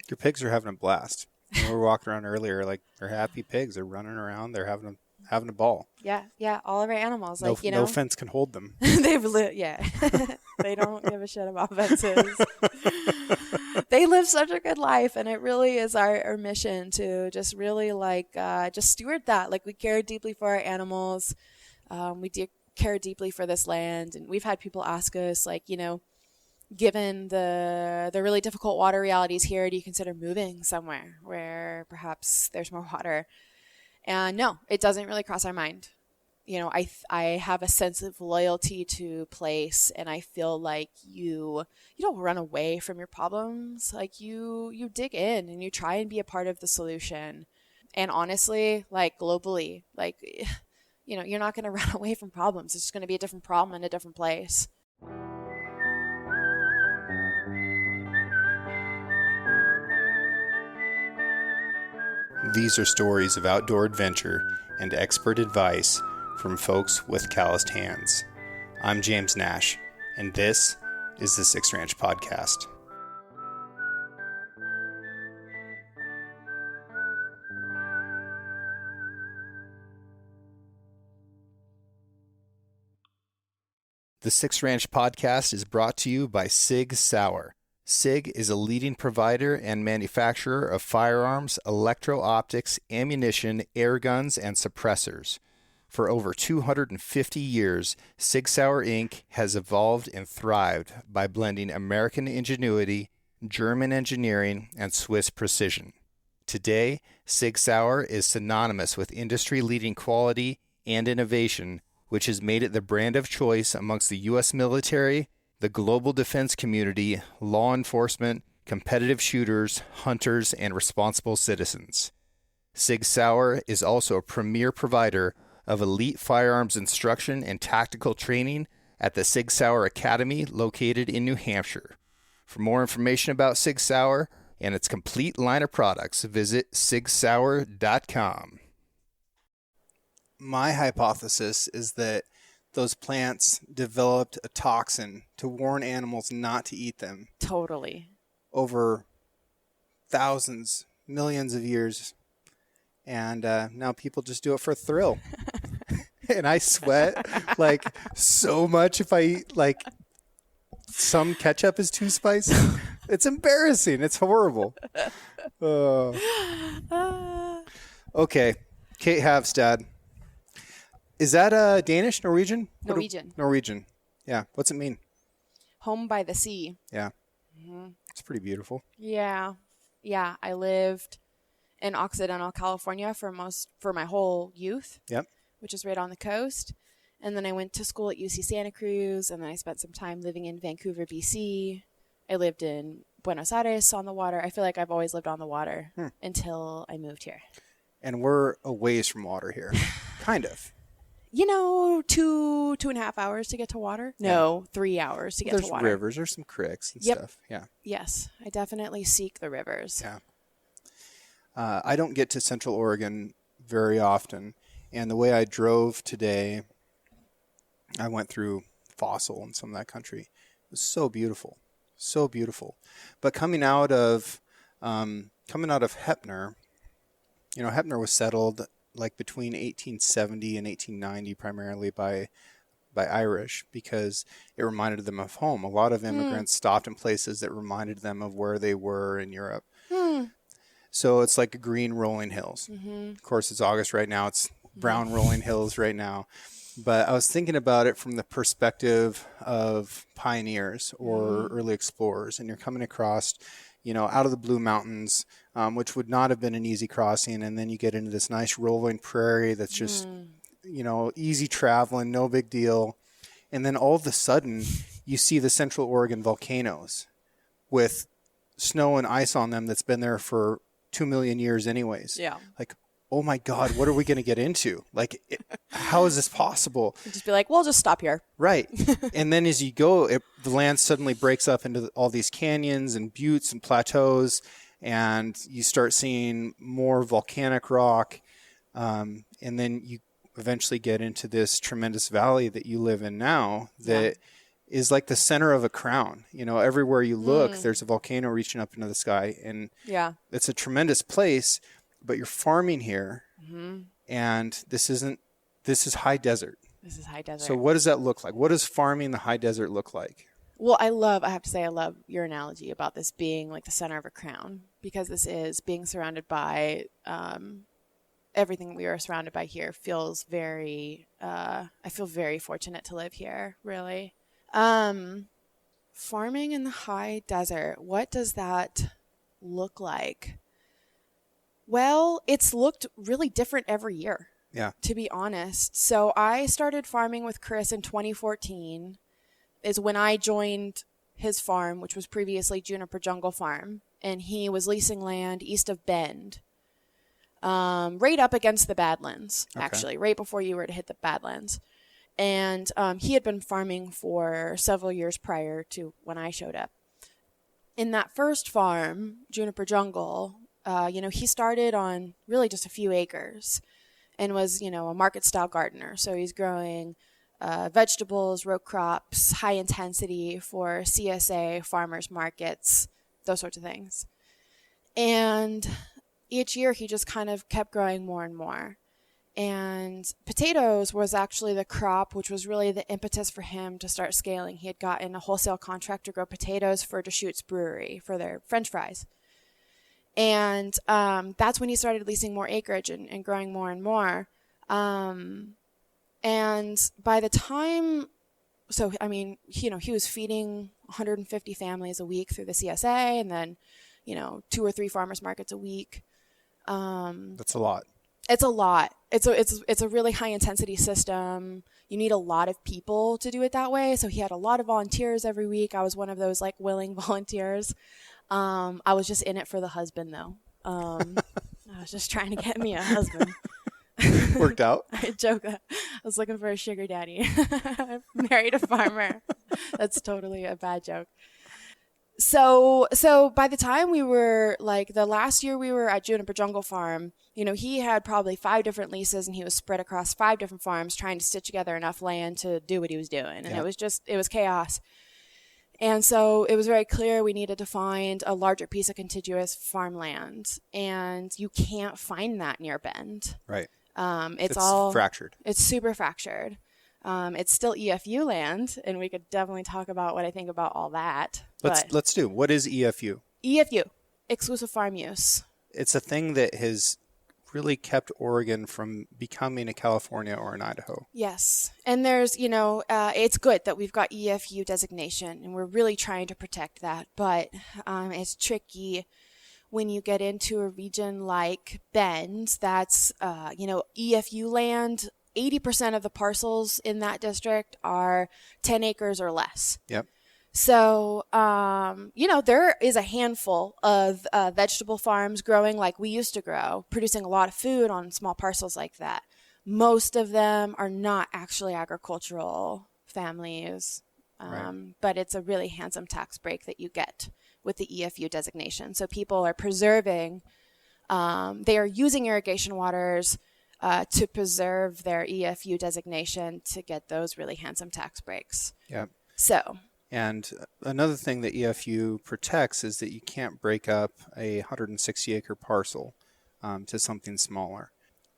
Your pigs are having a blast. We were walking around earlier, like they're happy pigs. They're running around. They're having a ball. Yeah, yeah. All of our animals, No, like, you no know, fence can hold them. yeah. They don't give a shit about fences. They live such a good life, and it really is our mission to just really just steward that. Like, we care deeply for our animals. We do care deeply for this land, and we've had people ask us, like, you know, given the really difficult water realities here, do you consider moving somewhere where perhaps there's more water? And no, it doesn't really cross our mind. You know, I have a sense of loyalty to place, and I feel like you don't run away from your problems. Like, you dig in and you try and be a part of the solution. And honestly, like, globally, like, you know, you're not going to run away from problems. It's just going to be a different problem in a different place. These are stories of outdoor adventure and expert advice from folks with calloused hands. I'm James Nash, and this is the Six Ranch Podcast. The Six Ranch Podcast is brought to you by Sig Sauer. SIG is a leading provider and manufacturer of firearms, electro-optics, ammunition, air guns, and suppressors. For over 250 years, Sig Sauer Inc. has evolved and thrived by blending American ingenuity, German engineering, and Swiss precision. Today, Sig Sauer is synonymous with industry-leading quality and innovation, which has made it the brand of choice amongst the U.S. military, the global defense community, law enforcement, competitive shooters, hunters, and responsible citizens. Sig Sauer is also a premier provider of elite firearms instruction and tactical training at the Sig Sauer Academy located in New Hampshire. For more information about Sig Sauer and its complete line of products, visit sigsauer.com. My hypothesis is that those plants developed a toxin to warn animals not to eat them. Totally. Over thousands, millions of years. And now people just do it for a thrill. And I sweat like so much if I eat like some ketchup is too spicy. It's embarrassing. It's horrible. Okay. Cate Havstad. Is that Danish, Norwegian? Norwegian. Norwegian. Yeah. What's it mean? Home by the sea. Yeah. It's pretty beautiful. Yeah. Yeah. I lived in Occidental California for my whole youth. Yep. Which is right on the coast. And then I went to school at UC Santa Cruz, and then I spent some time living in Vancouver, BC. I lived in Buenos Aires on the water. I feel like I've always lived on the water until I moved here. And we're a ways from water here. Kind of. You know, 2.5 hours to get to water. No, 3 hours to get to water. There's rivers, there's some creeks and stuff. Yeah. Yes, I definitely seek the rivers. Yeah. I don't get to Central Oregon very often. And the way I drove today, I went through Fossil and some of that country. It was so beautiful. So beautiful. But coming out of Heppner, you know, Heppner was settled like between 1870 and 1890 primarily by Irish because it reminded them of home. A lot of immigrants stopped in places that reminded them of where they were in Europe. So it's like green rolling hills. Of course, it's August right now. It's brown rolling hills right now. But I was thinking about it from the perspective of pioneers or early explorers. And you're coming across, you know, out of the Blue Mountains, which would not have been an easy crossing. And then you get into this nice rolling prairie that's just, you know, easy traveling, no big deal. And then all of a sudden, you see the Central Oregon volcanoes with snow and ice on them that's been there for 2 million years anyways. Yeah. Like, oh my God, what are we going to get into? Like, how is this possible? You'd just be like, we'll just stop here. Right. And then as you go, the land suddenly breaks up into all these canyons and buttes and plateaus, and you start seeing more volcanic rock. And then you eventually get into this tremendous valley that you live in now that is like the center of a crown. You know, everywhere you look, there's a volcano reaching up into the sky, and it's a tremendous place, but you're farming here, and this is high desert. This is high desert. So what does that look like? What does farming the high desert look like? Well, I have to say, I love your analogy about this being like the center of a crown, because this is being surrounded by everything we are surrounded by here feels very, I feel very fortunate to live here, really. Farming in the high desert, what does that look like? Well, it's looked really different every year. Yeah. To be honest. So I started farming with Chris in 2014. Is when I joined his farm, which was previously Juniper Jungle Farm, and he was leasing land east of Bend, right up against the Badlands, actually, right before you were to hit the Badlands. And he had been farming for several years prior to when I showed up. In that first farm, Juniper Jungle, he started on really just a few acres and was, a market-style gardener. So he's growing vegetables, row crops, high intensity for CSA, farmers markets, those sorts of things. And each year he just kind of kept growing more and more. And potatoes was actually the crop which was really the impetus for him to start scaling. He had gotten a wholesale contract to grow potatoes for Deschutes Brewery for their French fries. And that's when he started leasing more acreage and growing more and more. And by the time, he was feeding 150 families a week through the CSA, and then, 2 or 3 farmers markets a week. That's a lot. It's a lot. It's a really high intensity system. You need a lot of people to do it that way. So he had a lot of volunteers every week. I was one of those willing volunteers. I was just in it for the husband though. I was just trying to get me a husband. Worked out. I joke. I was looking for a sugar daddy. I married a farmer. That's totally a bad joke. So by the time we were the last year we were at Juniper Jungle Farm, he had probably 5 different leases and he was spread across 5 different farms trying to stitch together enough land to do what he was doing. And it was chaos. And so it was very clear we needed to find a larger piece of contiguous farmland, and you can't find that near Bend. Right. It's all fractured. It's super fractured. It's still EFU land, and we could definitely talk about what I think about all that. Let's do. What is EFU? EFU, exclusive farm use. It's a thing that has really kept Oregon from becoming a California or an Idaho. Yes. And there's, it's good that we've got EFU designation, and we're really trying to protect that. But it's tricky when you get into a region like Bend that's, EFU land. 80% of the parcels in that district are 10 acres or less. Yep. So, there is a handful of vegetable farms growing like we used to grow, producing a lot of food on small parcels like that. Most of them are not actually agricultural families, but it's a really handsome tax break that you get with the EFU designation. So people are preserving, they are using irrigation waters to preserve their EFU designation to get those really handsome tax breaks. Yeah. And another thing that EFU protects is that you can't break up a 160-acre parcel to something smaller.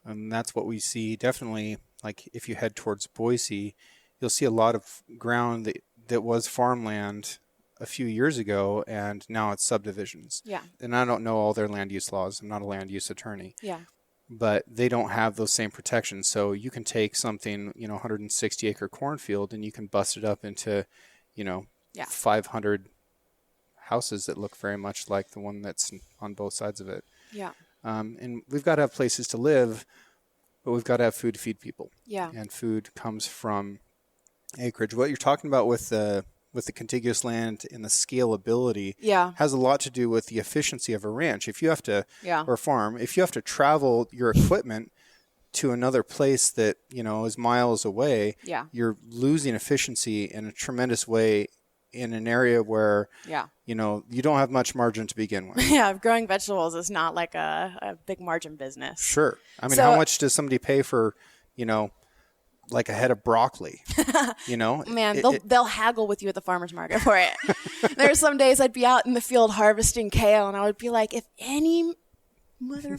And that's what we see definitely, like if you head towards Boise, you'll see a lot of ground that was farmland a few years ago, and now it's subdivisions. Yeah. And I don't know all their land use laws. I'm not a land use attorney. Yeah. But they don't have those same protections. So you can take something, 160-acre cornfield, and you can bust it up into 500 houses that look very much like the one that's on both sides of it. Yeah. And we've got to have places to live, but we've got to have food to feed people. Yeah. And food comes from acreage. What you're talking about with the contiguous land and the scalability has a lot to do with the efficiency of a ranch. If you have to, or farm, if you have to travel your equipment to another place that, is miles away, you're losing efficiency in a tremendous way in an area where, you don't have much margin to begin with. Yeah, growing vegetables is not like a big margin business. Sure. I mean, how much does somebody pay for, like a head of broccoli, you know? Man, they'll haggle with you at the farmer's market for it. There's some days I'd be out in the field harvesting kale, and I would be like, if any mother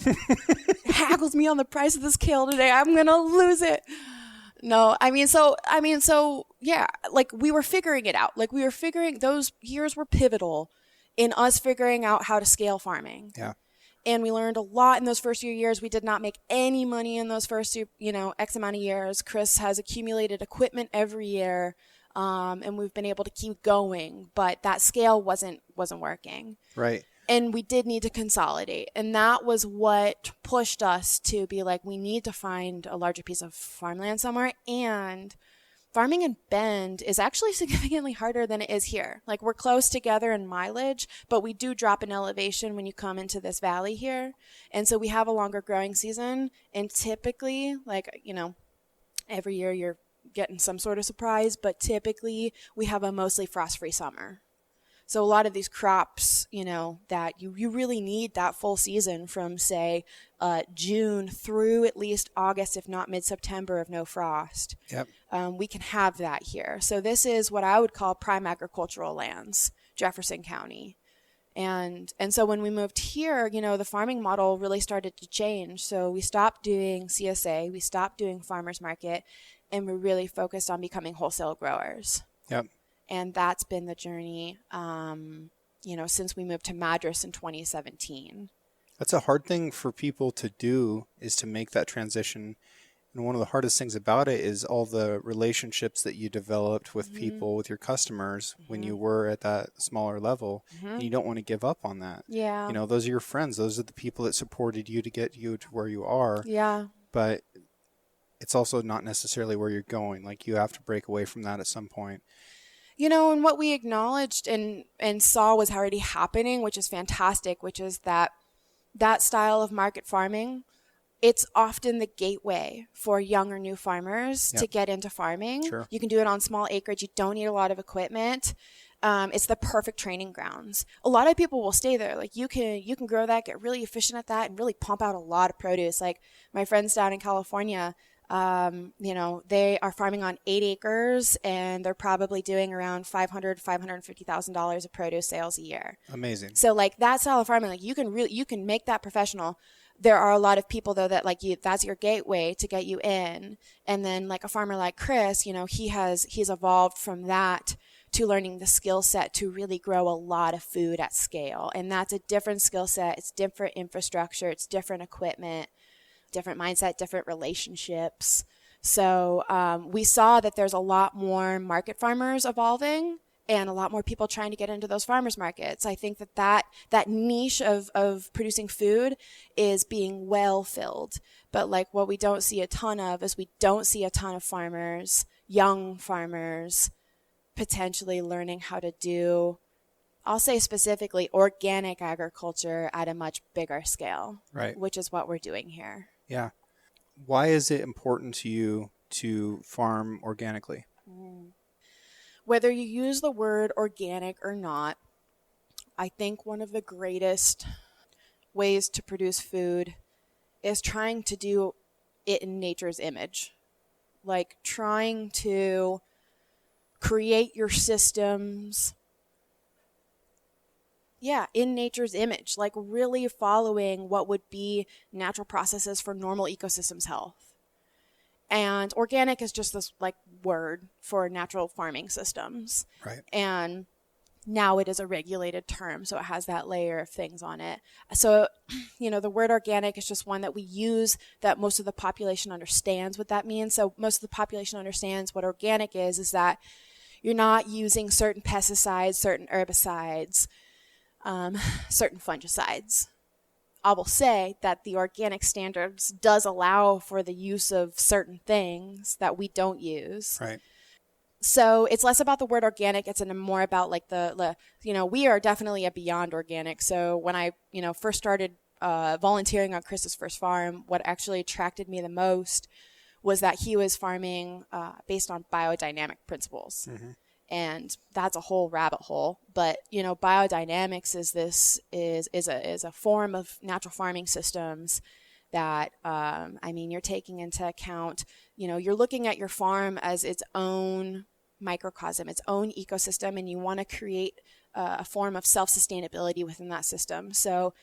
haggles me on the price of this kale today, I'm going to lose it. No, so yeah, like we were figuring it out. Like those years were pivotal in us figuring out how to scale farming. Yeah. And we learned a lot in those first few years. We did not make any money in those first X amount of years. Chris has accumulated equipment every year, and we've been able to keep going. But that scale wasn't working. Right. And we did need to consolidate. And that was what pushed us to be like, we need to find a larger piece of farmland somewhere. And farming in Bend is actually significantly harder than it is here. Like, we're close together in mileage, but we do drop in elevation when you come into this valley here. And so we have a longer growing season. And typically, every year you're getting some sort of surprise, but typically we have a mostly frost-free summer. So a lot of these crops, that you really need that full season from, say, June through at least August, if not mid-September, of no frost. Yep. We can have that here. So this is what I would call prime agricultural lands, Jefferson County. And so when we moved here, the farming model really started to change. So we stopped doing CSA, we stopped doing farmers market, and we really focused on becoming wholesale growers. Yep. And that's been the journey, since we moved to Madras in 2017. That's a hard thing for people to do, is to make that transition. And one of the hardest things about it is all the relationships that you developed with people, with your customers, when you were at that smaller level. And you don't want to give up on that. Yeah. Those are your friends. Those are the people that supported you to get you to where you are. Yeah. But it's also not necessarily where you're going. Like, you have to break away from that at some point. And what we acknowledged and saw was already happening, which is fantastic, which is that style of market farming, it's often the gateway for young or new farmers to get into farming. Sure. You can do it on small acreage. You don't need a lot of equipment. It's the perfect training grounds. A lot of people will stay there. Like, you can grow that, get really efficient at that, and really pump out a lot of produce. Like, my friends down in California, they are farming on 8 acres, and they're probably doing around $550,000 of produce sales a year. Amazing. So, like, that style of farming, like, you can make that professional. There are a lot of people, though, that that's your gateway to get you in. And then, like, a farmer like Chris, he's evolved from that to learning the skill set to really grow a lot of food at scale. And that's a different skill set. It's different infrastructure. It's different equipment, different mindset, different relationships. So we saw that there's a lot more market farmers evolving and a lot more people trying to get into those farmers markets. I think that niche of producing food is being well filled. But like, what we don't see a ton of is we don't see a ton of farmers, young farmers, potentially learning how to do, I'll say specifically, organic agriculture at a much bigger scale. Right. Which is what we're doing here. Yeah. Why is it important to you to farm organically? Whether you use the word organic or not, I think one of the greatest ways to produce food is trying to do it in nature's image. Like, trying to create your systems, in nature's image, like really following what would be natural processes for normal ecosystems health. And organic is just this like word for natural farming systems. Right. And now it is a regulated term, so it has that layer of things on it. So, the word organic is just one that we use that most of the population understands what that means. So most of the population understands what organic is that you're not using certain pesticides, certain herbicides, certain fungicides. I will say that the organic standards does allow for the use of certain things that we don't use. Right. So it's less about the word organic. It's more about like we are definitely a beyond organic. So when I, first started volunteering on Chris's first farm, what actually attracted me the most was that he was farming based on biodynamic principles. Mm-hmm. And that's a whole rabbit hole. But, biodynamics is a form of natural farming systems that, I mean, you're taking into account, you know, you're looking at your farm as its own microcosm, its own ecosystem, and you want to create a form of self-sustainability within that system. So,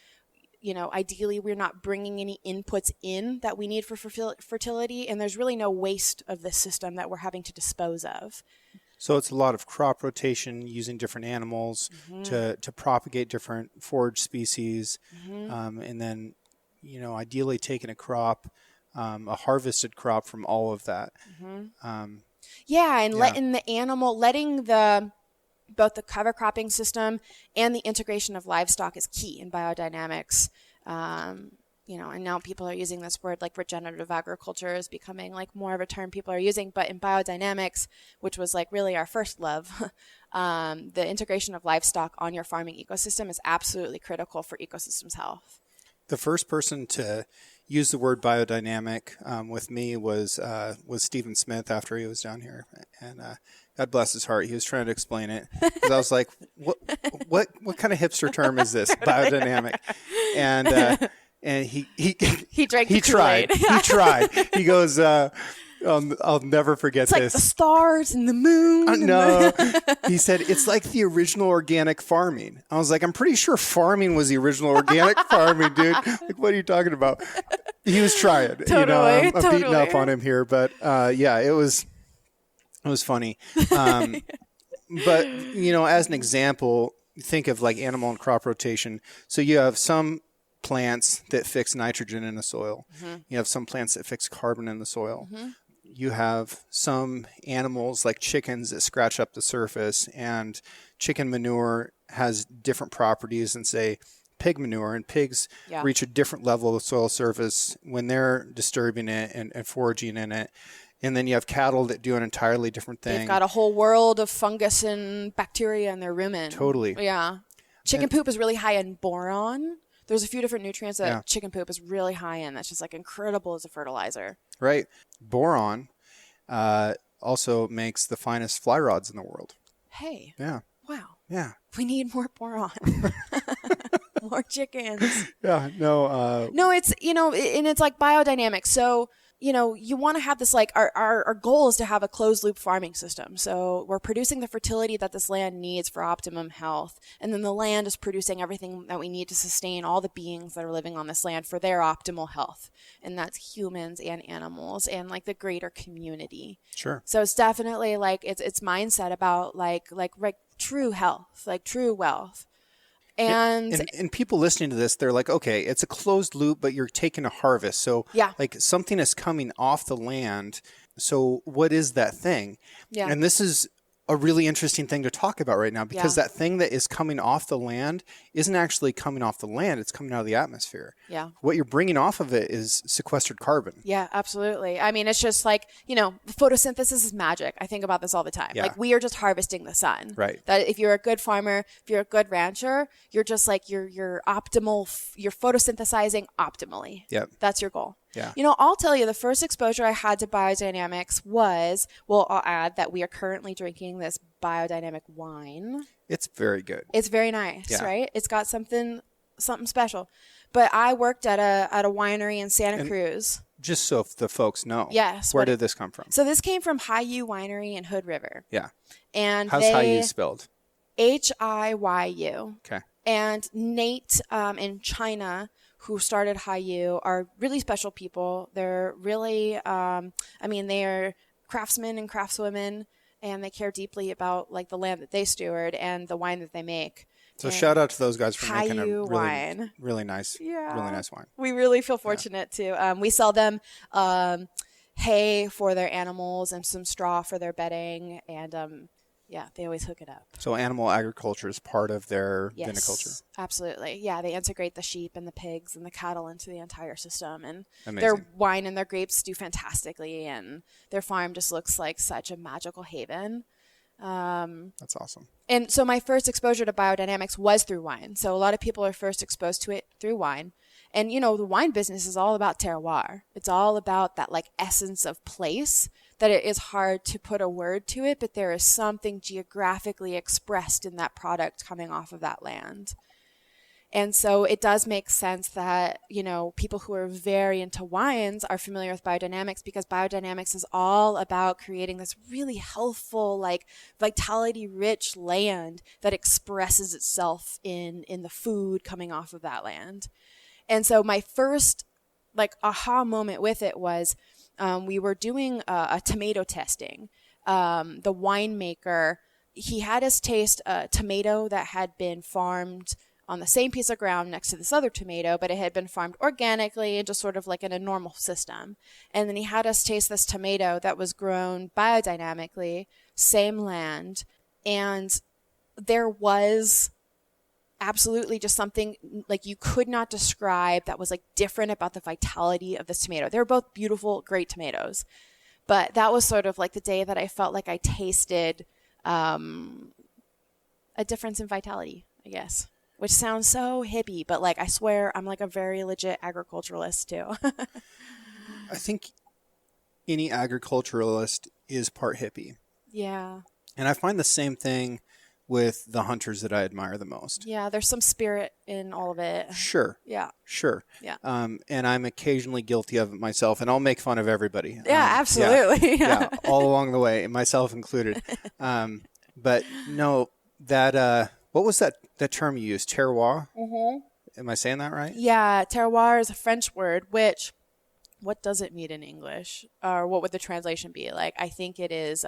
you know, ideally, we're not bringing any inputs in that we need for fertility, and there's really no waste of this system that we're having to dispose of. So it's a lot of crop rotation, using different animals to propagate different forage species, and then, you know, ideally taking a crop, a harvested crop from all of that. Letting both the cover cropping system and the integration of livestock is key in biodynamics. You know, and now people are using this word, like regenerative agriculture is becoming like more of a term people are using. But in biodynamics, which was like really our first love, the integration of livestock on your farming ecosystem is absolutely critical for ecosystems health. The first person to use the word biodynamic with me was Stephen Smith after he was down here, and God bless his heart, he was trying to explain it. Because I was like, what kind of hipster term is this, biodynamic? And he drank he the Kool-Aid. He tried. He goes, I'll never forget it's this. It's like the stars and the moon. No. He said, it's like the original organic farming. I was like, I'm pretty sure farming was the original organic farming, dude. Like, what are you talking about? He was trying. Totally, you know, I'm beating up on him here. But yeah, it was funny. But, you know, as an example, think of like animal and crop rotation. So you have some plants that fix nitrogen in the soil. You have some plants that fix carbon in the soil. You have some animals like chickens that scratch up the surface, and chicken manure has different properties than, say, pig manure, and pigs reach a different level of soil surface when they're disturbing it and foraging in it. And then you have cattle that do an entirely different thing. They've got a whole world of fungus and bacteria in their rumen. Totally. Yeah. Chicken poop is really high in boron. There's a few different nutrients that chicken poop is really high in. That's just like incredible as a fertilizer. Right. Boron also makes the finest fly rods in the world. Hey. Yeah. Wow. Yeah. We need more boron. More chickens. Yeah. No. No, it's, you know, and it's like biodynamics. So, you know, you want to have this, like, our goal is to have a closed loop farming system. So we're producing the fertility that this land needs for optimum health. And then the land is producing everything that we need to sustain all the beings that are living on this land for their optimal health. And that's humans and animals and like the greater community. Sure. So it's definitely like, it's mindset about like true health, like true wealth. And people listening to this, they're like, okay, it's a closed loop, but you're taking a harvest. So like something is coming off the land. So what is that thing? Yeah. And this is a really interesting thing to talk about right now, because that thing that is coming off the land isn't actually coming off the land. It's coming out of the atmosphere. Yeah. What you're bringing off of it is sequestered carbon. Yeah, absolutely. I mean, it's just like, you know, photosynthesis is magic. I think about this all the time. Yeah. Like, we are just harvesting the sun. Right. That if you're a good farmer, if you're a good rancher, you're just like, you're optimal, you're photosynthesizing optimally. Yep. That's your goal. Yeah. You know, I'll tell you, the first exposure I had to biodynamics was, well, I'll add that we are currently drinking this biodynamic wine. It's very good. It's very nice, right? It's got something special. But I worked at a winery in Santa Cruz. Just so the folks know. Yes. Where did this come from? So this came from Hiyu Winery in Hood River. Yeah. And how's Hiyu spelled? Hiyu. Okay. And Nate in China, who started Hiyu, are really special people. They're really, they are craftsmen and craftswomen, and they care deeply about like the land that they steward and the wine that they make. So shout out to those guys for making a wine. really nice wine. We really feel fortunate too. We sell them hay for their animals and some straw for their bedding, and they always hook it up. So animal agriculture is part of their viniculture. Absolutely. Yeah, they integrate the sheep and the pigs and the cattle into the entire system, and amazing. Their wine and their grapes do fantastically, and their farm just looks like such a magical haven. That's awesome. And so my first exposure to biodynamics was through wine. So a lot of people are first exposed to it through wine. And, you know, the wine business is all about terroir. It's all about that like essence of place, that it is hard to put a word to it, but there is something geographically expressed in that product coming off of that land. And so it does make sense that, people who are very into wines are familiar with biodynamics, because biodynamics is all about creating this really healthful, like vitality rich land that expresses itself in the food coming off of that land. And so my first aha moment with it was we were doing a tomato testing. The winemaker, he had us taste a tomato that had been farmed on the same piece of ground next to this other tomato, but it had been farmed organically and just sort of like in a normal system. And then he had us taste this tomato that was grown biodynamically, same land. And there was absolutely just something like you could not describe that was like different about the vitality of this tomato. They were both beautiful, great tomatoes. But that was sort of like the day that I felt like I tasted a difference in vitality, I guess. Which sounds so hippie, but like I swear I'm like a very legit agriculturalist too. I think any agriculturalist is part hippie. Yeah. And I find the same thing with the hunters that I admire the most. Yeah, there's some spirit in all of it. Sure. Yeah. Sure. Yeah. And I'm occasionally guilty of it myself, and I'll make fun of everybody. Yeah, absolutely. Yeah, all along the way, myself included. But no, that what was that term you used? Terroir? Mm-hmm. Am I saying that right? Yeah, terroir is a French word, which, what does it mean in English? Or what would the translation be? Like, I think it is,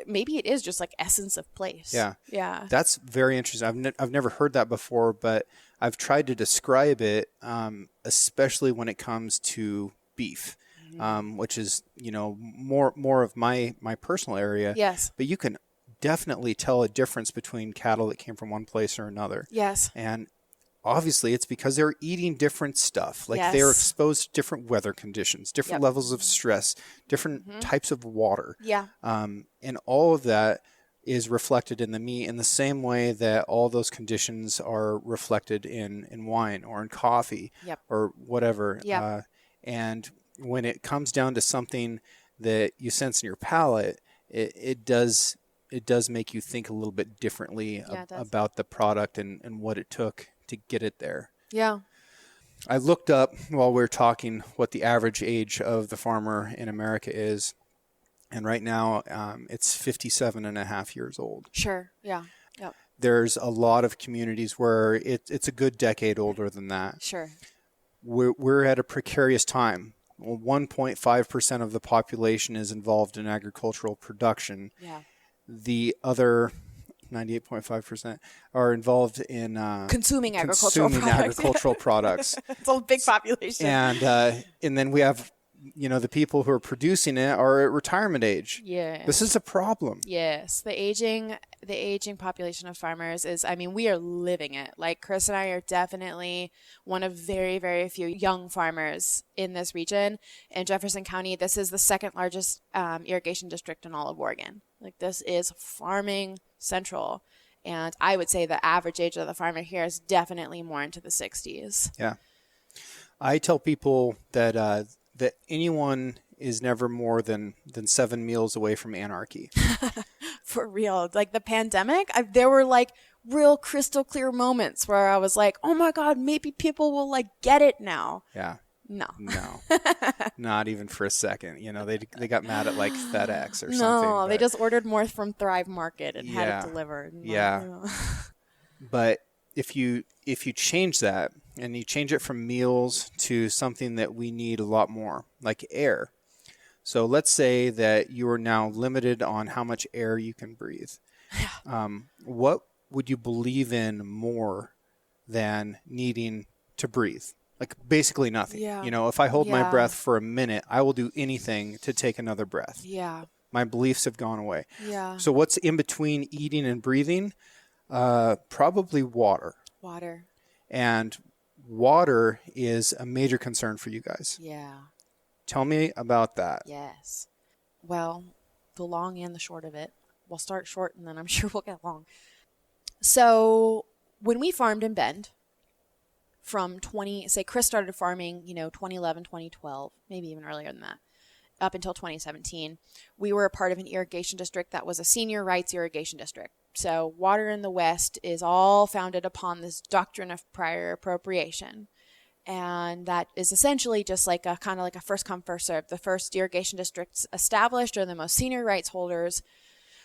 maybe it is just like essence of place. Yeah. Yeah. That's very interesting. I've never heard that before, but I've tried to describe it, especially when it comes to beef, which is, more of my personal area. Yes. But you can definitely tell a difference between cattle that came from one place or another. Yes. And obviously it's because they're eating different stuff. Like they're exposed to different weather conditions, different levels of stress, different types of water. Yeah. And all of that is reflected in the meat in the same way that all those conditions are reflected in wine or in coffee or whatever. Yep. And when it comes down to something that you sense in your palate, it does make you think a little bit differently about the product and what it took to get it there. Yeah. I looked up while we were talking what the average age of the farmer in America is. And right now it's 57 and a half years old. Sure. Yeah. Yep. There's a lot of communities where it's a good decade older than that. Sure. We're at a precarious time. 1.5% of the population is involved in agricultural production. Yeah. The other 98.5% are involved in consuming agricultural products. It's a big population. And then we have, the people who are producing it are at retirement age. Yeah. This is a problem. Yes. The aging population of farmers is, we are living it. Like Chris and I are definitely one of very, very few young farmers in this region. In Jefferson County, this is the second largest irrigation district in all of Oregon. Like this is farming central. And I would say the average age of the farmer here is definitely more into the 60s. Yeah. I tell people that that anyone is never more than 7 meals away from anarchy. For real. Like the pandemic, there were like real crystal clear moments where I was like, oh my God, maybe people will like get it now. Yeah. No. Not even for a second. They got mad at like FedEx or something. No, they just ordered more from Thrive Market and had it delivered. Yeah. But if you change that and you change it from meals to something that we need a lot more, like air. So let's say that you are now limited on how much air you can breathe. What would you believe in more than needing to breathe? Like basically nothing. Yeah. If I hold my breath for a minute, I will do anything to take another breath. Yeah. My beliefs have gone away. Yeah. So what's in between eating and breathing? Probably water. Water. And water is a major concern for you guys. Yeah. Tell me about that. Yes. Well, the long and the short of it. We'll start short and then I'm sure we'll get long. So when we farmed in Bend, from Chris started farming, 2011, 2012, maybe even earlier than that, up until 2017, we were a part of an irrigation district that was a senior rights irrigation district. So water in the West is all founded upon this doctrine of prior appropriation. And that is essentially just like a kind of like a first come, first serve. The first irrigation districts established are the most senior rights holders,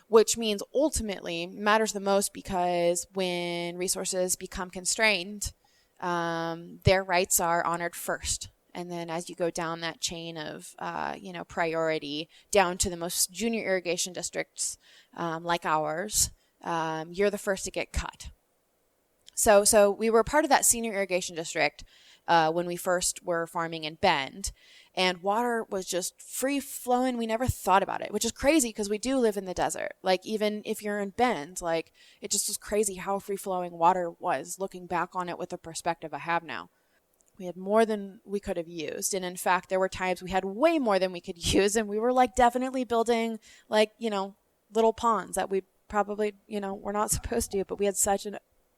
which means ultimately matters the most because when resources become constrained, their rights are honored first. And then as you go down that chain of, priority down to the most junior irrigation districts like ours, you're the first to get cut. So we were part of that senior irrigation district when we first were farming in Bend, and water was just free flowing. We never thought about it, which is crazy because we do live in the desert. Like even if you're in Bend, like it just was crazy how free flowing water was looking back on it with the perspective I have now. We had more than we could have used. And in fact, there were times we had way more than we could use. And we were like definitely building like, little ponds that we probably, were not supposed to, but we had such we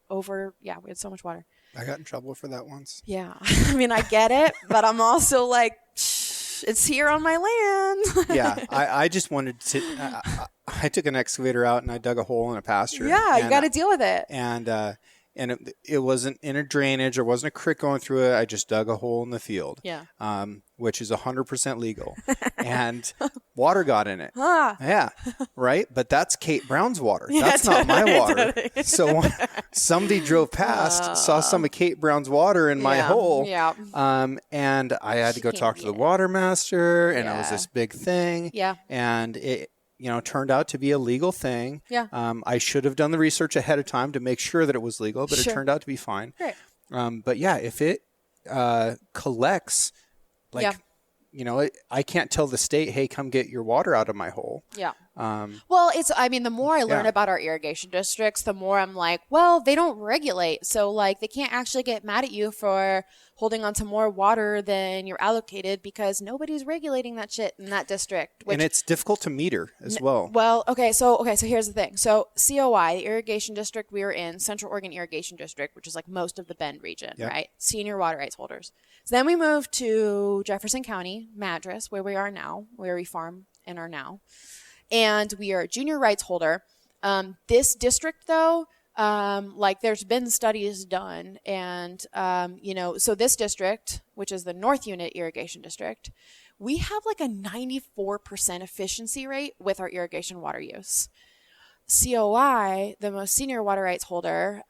had so much water. I got in trouble for that once. Yeah. I mean, I get it, but I'm also like, it's here on my land. Yeah. I just wanted to, I took an excavator out and I dug a hole in a pasture. Yeah, you got to deal with it. And it wasn't in a drainage. There wasn't a creek going through it. I just dug a hole in the field. Yeah. Which is 100% legal. And water got in it. Ah. Yeah. Right. But that's Kate Brown's water. That's not my water. So somebody drove past, saw some of Kate Brown's water in my hole. Yeah. And I had to go talk to the water master, and it was this big thing. Yeah. And it, turned out to be a legal thing. Yeah. I should have done the research ahead of time to make sure that it was legal, but it turned out to be fine. Great. But yeah, if it collects, I can't tell the state, hey, come get your water out of my hole. Yeah. Well, the more I learn about our irrigation districts, the more I'm like, well, they don't regulate. So like they can't actually get mad at you for holding on to more water than you're allocated because nobody's regulating that shit in that district. And it's difficult to meter as well. Well, so here's the thing. So COI, the irrigation district we were in, Central Oregon Irrigation District, which is like most of the Bend region, right? Senior water rights holders. So then we moved to Jefferson County, Madras, where we are now, where we farm and are now. And we are a junior rights holder. This district, though, there's been studies done. And, so this district, which is the North Unit Irrigation District, we have like a 94% efficiency rate with our irrigation water use. COI, the most senior water rights holder,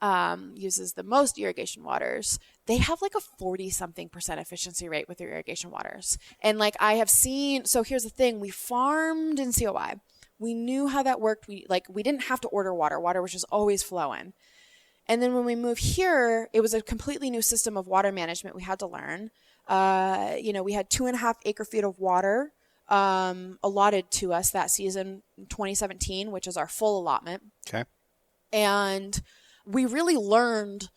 uses the most irrigation waters. They have like a 40-something% efficiency rate with their irrigation waters. And like I have seen, so here's the thing, we farmed in COI. We knew how that worked. We didn't have to order water. Water was just always flowing. And then when we moved here, it was a completely new system of water management we had to learn. We had 2.5 acre feet of water allotted to us that season, 2017, which is our full allotment. Okay. And we really learned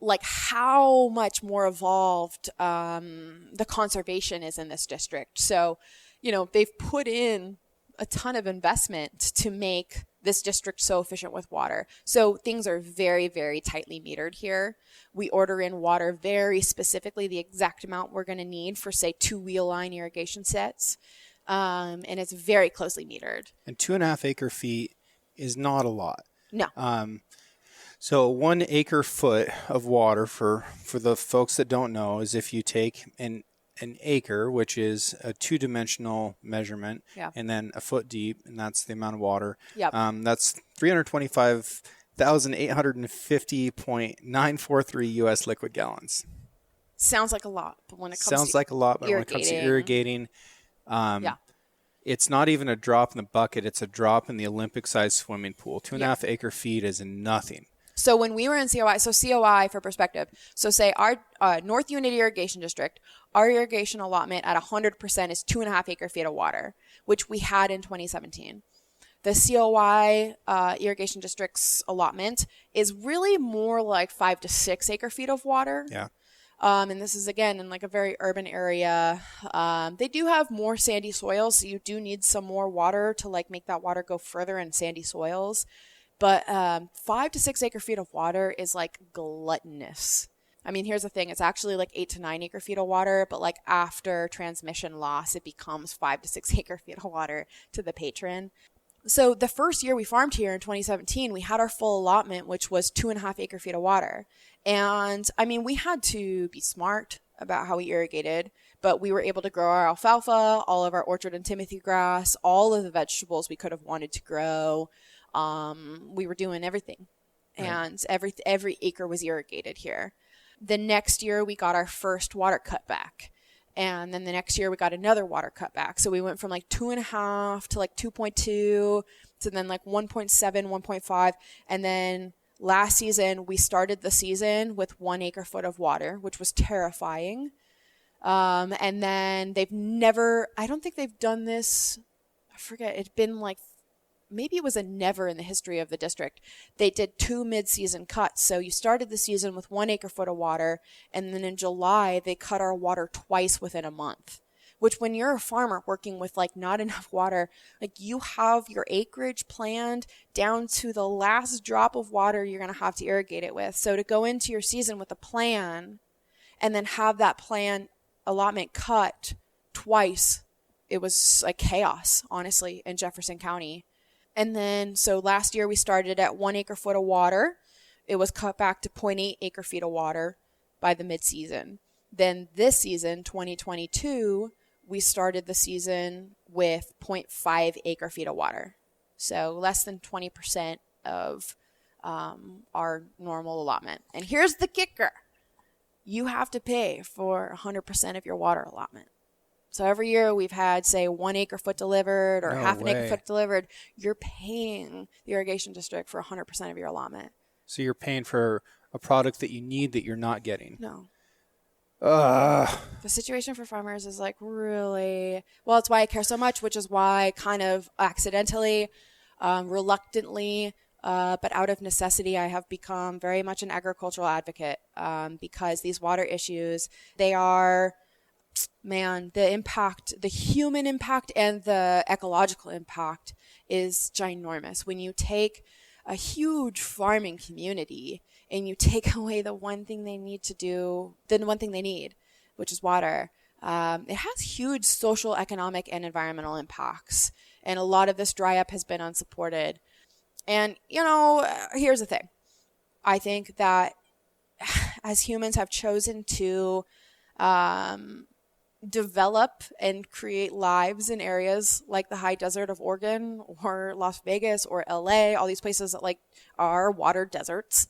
like how much more evolved the conservation is in this district. So, they've put in a ton of investment to make this district so efficient with water. So things are very, very tightly metered here. We order in water very specifically, the exact amount we're going to need for, say, 2 wheel line irrigation sets. And it's very closely metered. And 2.5 acre feet is not a lot. No. So 1 acre foot of water, for the folks that don't know, is if you take an acre, which is a 2-dimensional measurement, and then a foot deep, and that's the amount of water. Yep. That's 325,850.943 U.S. liquid gallons. Sounds like a lot, but when it comes Sounds like a lot, but when it comes to irrigating, it's not even a drop in the bucket. It's a drop in the Olympic-sized swimming pool. 2.5 acre feet is nothing. So when we were in COI, for perspective, so say our North Unit Irrigation District, our irrigation allotment at 100% is 2.5 acre feet of water, which we had in 2017. The COI Irrigation District's allotment is really more like 5 to 6 acre feet of water. Yeah. And this is, again, in like a very urban area. They do have more sandy soils, so you do need some more water to like make that water go further in sandy soils. But 5 to 6 acre feet of water is like gluttonous. I mean, here's the thing. It's actually like 8 to 9 acre feet of water, but like after transmission loss, it becomes 5 to 6 acre feet of water to the patron. So the first year we farmed here in 2017, we had our full allotment, which was 2.5 acre feet of water. And I mean, we had to be smart about how we irrigated, but we were able to grow our alfalfa, all of our orchard and timothy grass, all of the vegetables we could have wanted to grow. We were doing everything. Right. And every acre was irrigated here. The next year we got our first water cutback. And then the next year we got another water cutback. So we went from like 2.5 to like 2.2 to then like 1.7, 1.5. And then last season we started the season with 1 acre foot of water, which was terrifying. And then I don't think they've done this. I forget. It'd been like, maybe it was a never in the history of the district. They did 2 mid-season cuts. So you started the season with 1 acre foot of water, and then in July, they cut our water twice within a month, which when you're a farmer working with like not enough water, like you have your acreage planned down to the last drop of water you're going to have to irrigate it with. So to go into your season with a plan and then have that plan allotment cut twice, it was like chaos, honestly, in Jefferson County. And then, so last year we started at 1 acre foot of water. It was cut back to 0.8 acre feet of water by the mid-season. Then this season, 2022, we started the season with 0.5 acre feet of water. So less than 20% of our normal allotment. And here's the kicker. You have to pay for 100% of your water allotment. So every year we've had, say, 1 acre foot delivered or half an acre foot delivered. You're paying the irrigation district for 100% of your allotment. So you're paying for a product that you need that you're not getting. No. The situation for farmers is like really, well, it's why I care so much, which is why kind of accidentally, reluctantly, but out of necessity, I have become very much an agricultural advocate because these water issues, they are... Man, the impact, the human impact and the ecological impact is ginormous. When you take a huge farming community and you take away the one thing they need to do, the one thing they need, which is water, it has huge social, economic, and environmental impacts. And a lot of this dry up has been unsupported. And, you know, here's the thing. I think that as humans have chosen to develop and create lives in areas like the high desert of Oregon or Las Vegas or LA, all these places that like are water deserts.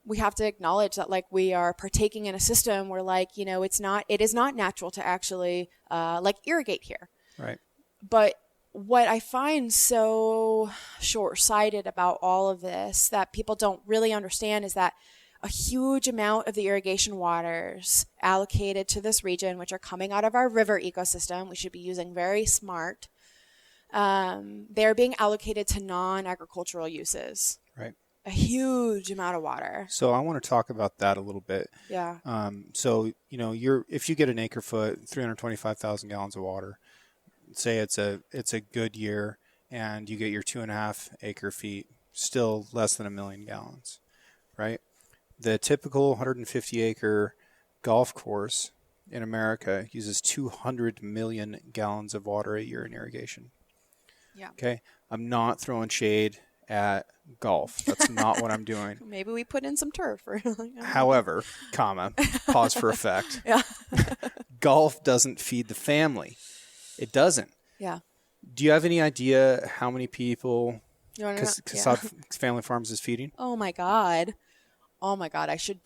We have to acknowledge that like we are partaking in a system where like, you know, it is not natural to actually like irrigate here. Right. But what I find so short-sighted about all of this that people don't really understand is that a huge amount of the irrigation waters allocated to this region, which are coming out of our river ecosystem, we should be using very smart. They're being allocated to non-agricultural uses. Right. A huge amount of water. So I want to talk about that a little bit. Yeah. So, you know, if you get an acre foot, 325,000 gallons of water, say it's a good year and you get your 2.5 acre feet, still less than 1 million gallons, right? The typical 150 acre golf course in America uses 200 million gallons of water a year in irrigation. Yeah. Okay. I'm not throwing shade at golf. That's not what I'm doing. Maybe we put in some turf. However, pause for effect. Yeah. Golf doesn't feed the family. It doesn't. Yeah. Do you have any idea how many people Casad Family Farms is feeding? Oh my God, I should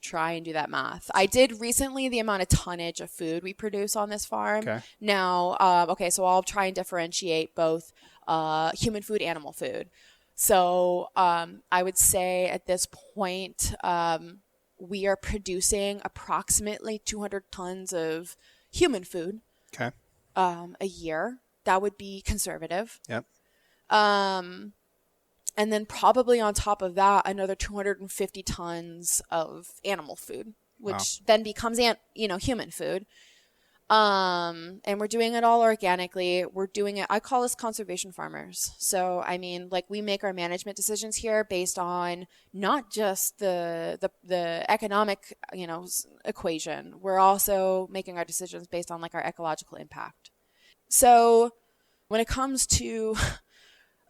try and do that math. I did recently the amount of tonnage of food we produce on this farm. Okay. Now, so I'll try and differentiate both human food, animal food. So I would say at this point, we are producing approximately 200 tons of human food. Okay. A year. That would be conservative. Yep. And then probably on top of that, another 250 tons of animal food, which then becomes, human food. And we're doing it all organically. We're doing it, I call us conservation farmers. So, I mean, like we make our management decisions here based on not just the economic, equation. We're also making our decisions based on like our ecological impact. So when it comes to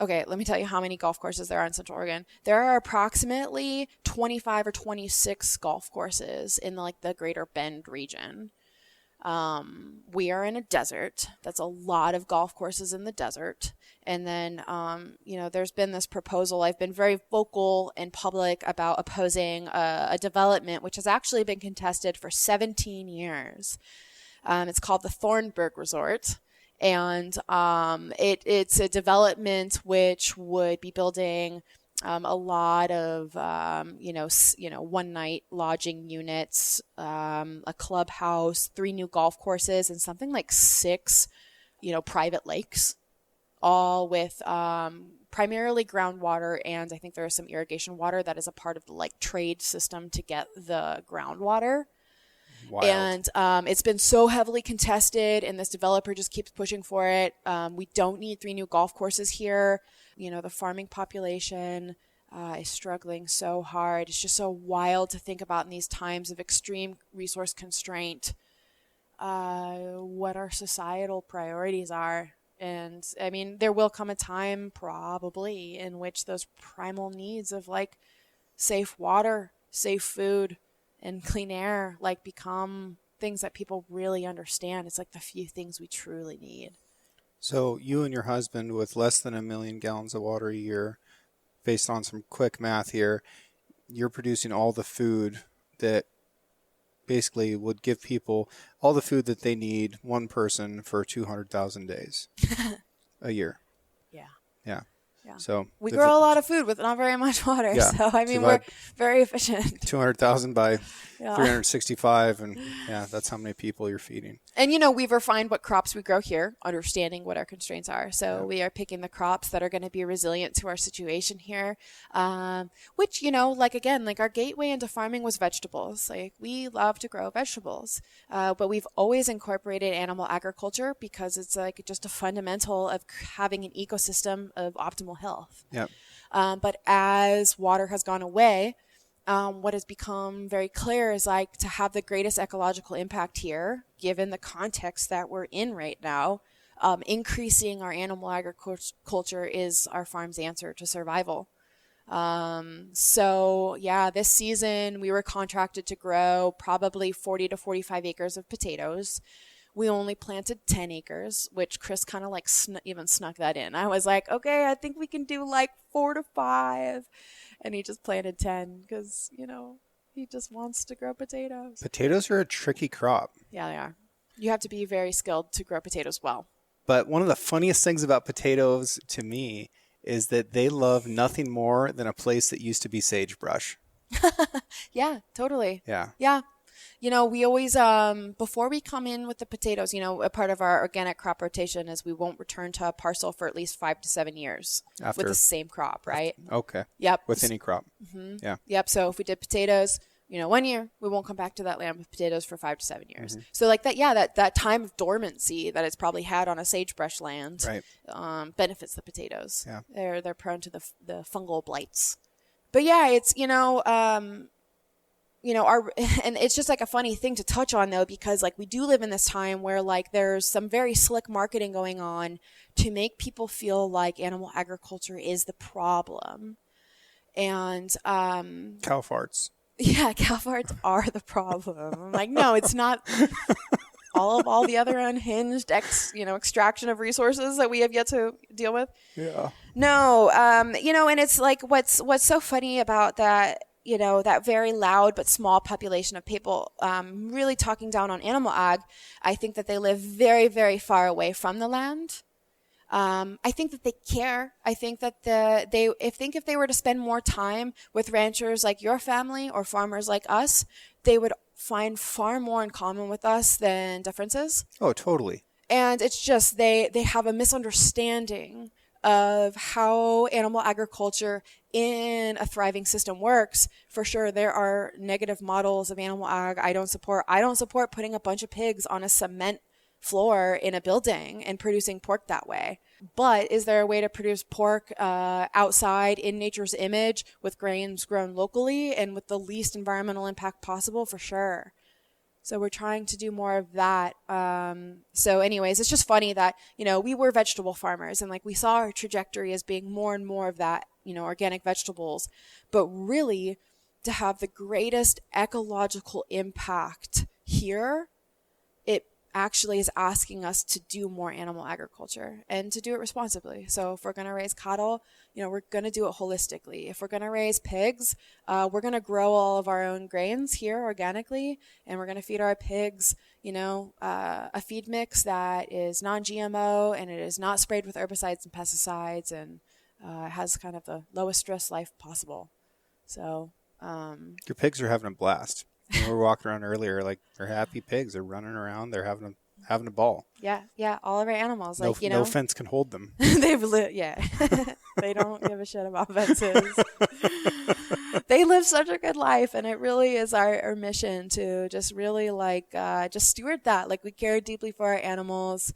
Okay, let me tell you how many golf courses there are in Central Oregon. There are approximately 25 or 26 golf courses in like the Greater Bend region. We are in a desert. That's a lot of golf courses in the desert. And then, there's been this proposal. I've been very vocal and public about opposing a development, which has actually been contested for 17 years. It's called the Thornburg Resort. And it's a development which would be building a lot of, one-night lodging units, a clubhouse, 3 new golf courses, and something like 6, private lakes, all with primarily groundwater. And I think there is some irrigation water that is a part of the like trade system to get the groundwater. Wild. And it's been so heavily contested, and this developer just keeps pushing for it. We don't need 3 new golf courses here. The farming population is struggling so hard. It's just so wild to think about in these times of extreme resource constraint, what our societal priorities are. And I mean, there will come a time probably in which those primal needs of like safe water, safe food, and clean air like become things that people really understand. It's like the few things we truly need. So you and your husband, with less than 1 million gallons of water a year, based on some quick math here, you're producing all the food that basically would give people all the food that they need, one person, for 200,000 days a year. Yeah. Yeah. Yeah. So we grow a lot of food with not very much water. Yeah. So, I mean, we're very efficient. 200,000 by 365. And that's how many people you're feeding. And, we've refined what crops we grow here, understanding what our constraints are. So we are picking the crops that are going to be resilient to our situation here, which, our gateway into farming was vegetables. Like, we love to grow vegetables, but we've always incorporated animal agriculture because it's like just a fundamental of having an ecosystem of optimal health. Yep. But as water has gone away, what has become very clear is like to have the greatest ecological impact here, given the context that we're in right now, increasing our animal agriculture is our farm's answer to survival. This season we were contracted to grow probably 40 to 45 acres of potatoes. We only planted 10 acres, which Chris kind of like even snuck that in. I was like, okay, I think we can do like 4 to 5. And he just planted 10 because, he just wants to grow potatoes. Potatoes are a tricky crop. Yeah, they are. You have to be very skilled to grow potatoes well. But one of the funniest things about potatoes to me is that they love nothing more than a place that used to be sagebrush. Yeah, totally. Yeah. Yeah. We always, before we come in with the potatoes, a part of our organic crop rotation is we won't return to a parcel for at least 5 to 7 years with the same crop, right? Okay. Yep. With any crop. Mm-hmm. Yeah. Yep. So if we did potatoes, 1 year, we won't come back to that land with potatoes for 5 to 7 years. Mm-hmm. So like that time of dormancy that it's probably had on a sagebrush land, right, benefits the potatoes. Yeah. They're prone to the fungal blights. But yeah, it's, and it's just like a funny thing to touch on though, because like we do live in this time where like there's some very slick marketing going on to make people feel like animal agriculture is the problem. And cow farts. Yeah, cow farts are the problem. I'm like, no, it's not. all the other unhinged extraction of resources that we have yet to deal with. Yeah. No, and it's like what's so funny about that. That very loud but small population of people really talking down on animal ag, I think that they live very, very far away from the land. I think that they care. I think that if they were to spend more time with ranchers like your family or farmers like us, they would find far more in common with us than differences. Oh, totally. And it's just they have a misunderstanding of how animal agriculture in a thriving system works. For sure, there are negative models of animal ag I don't support. I don't support putting a bunch of pigs on a cement floor in a building and producing pork that way. But is there a way to produce pork outside in nature's image with grains grown locally and with the least environmental impact possible? For sure. So we're trying to do more of that. So anyways, it's just funny that, we were vegetable farmers and like we saw our trajectory as being more and more of that, organic vegetables, but really to have the greatest ecological impact here, it actually is asking us to do more animal agriculture and to do it responsibly. So if we're going to raise cattle, we're going to do it holistically. If we're going to raise pigs, we're going to grow all of our own grains here organically, and we're going to feed our pigs, a feed mix that is non-GMO and it is not sprayed with herbicides and pesticides, and has kind of the lowest stress life possible. So your pigs are having a blast. We were walking around earlier, like they're happy pigs. They're running around. They're having a ball. Yeah. All of our animals, no fence can hold them. They don't give a shit about fences. They live such a good life, and it really is our mission to just really just steward that. Like we care deeply for our animals.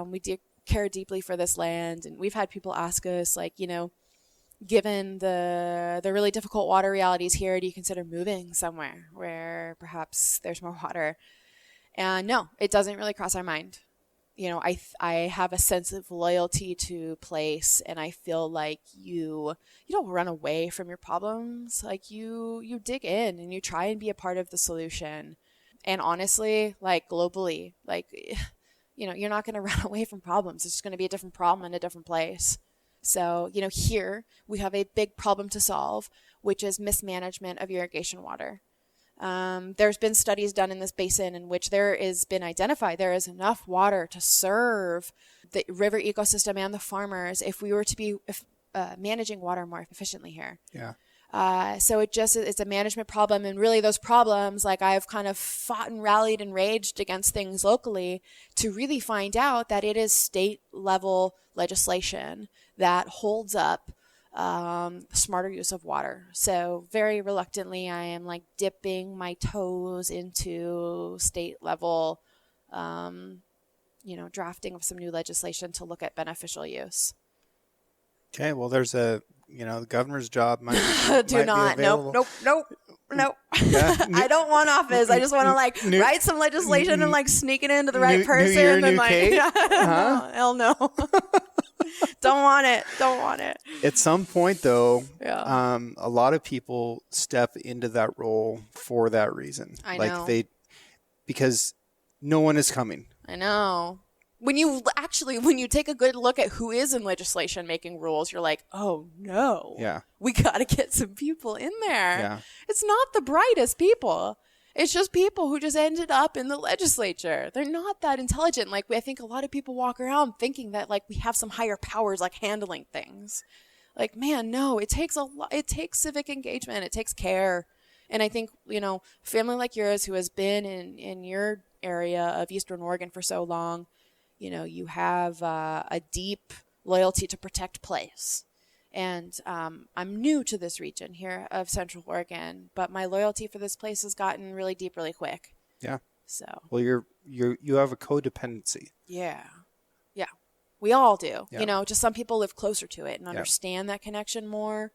We do care deeply for this land, and we've had people ask us, given the really difficult water realities here, do you consider moving somewhere where perhaps there's more water? And no, it doesn't really cross our mind. I have a sense of loyalty to place, and I feel like you don't run away from your problems. Like you dig in and you try and be a part of the solution. And honestly, globally, you're not going to run away from problems. It's just going to be a different problem in a different place. So, here we have a big problem to solve, which is mismanagement of irrigation water. There's been studies done in this basin in which there has been identified there is enough water to serve the river ecosystem and the farmers if we were to be managing water more efficiently here. Yeah. So it's a management problem, and really those problems, I've kind of fought and rallied and raged against things locally to really find out that it is state level legislation that holds up smarter use of water. So very reluctantly, I am dipping my toes into state level, drafting of some new legislation to look at beneficial use. Okay, well, there's the governor's job might do might not. Be available. Nope. Yeah. I don't want office. I just want to write some legislation and sneak it into the right person. New year, and new Kate? No, hell no. Don't want it. At some point, though, Yeah. A lot of people step into that role for that reason. I know. Because no one is coming. I know. When you take a good look at who is in legislation making rules, you're like, oh no. Yeah. We got to get some people in there. Yeah. It's not the brightest people. It's just people who just ended up in the legislature. They're not that intelligent. I think a lot of people walk around thinking that we have some higher powers handling things. Man, no, it takes a lot. It takes civic engagement. It takes care. And I think, a family like yours who has been in your area of Eastern Oregon for so long, you have a deep loyalty to protect place. And I'm new to this region here of Central Oregon, but my loyalty for this place has gotten really deep really quick. Yeah. So. Well, you have a codependency. Yeah. We all do. Yeah. Just some people live closer to it and understand that connection more.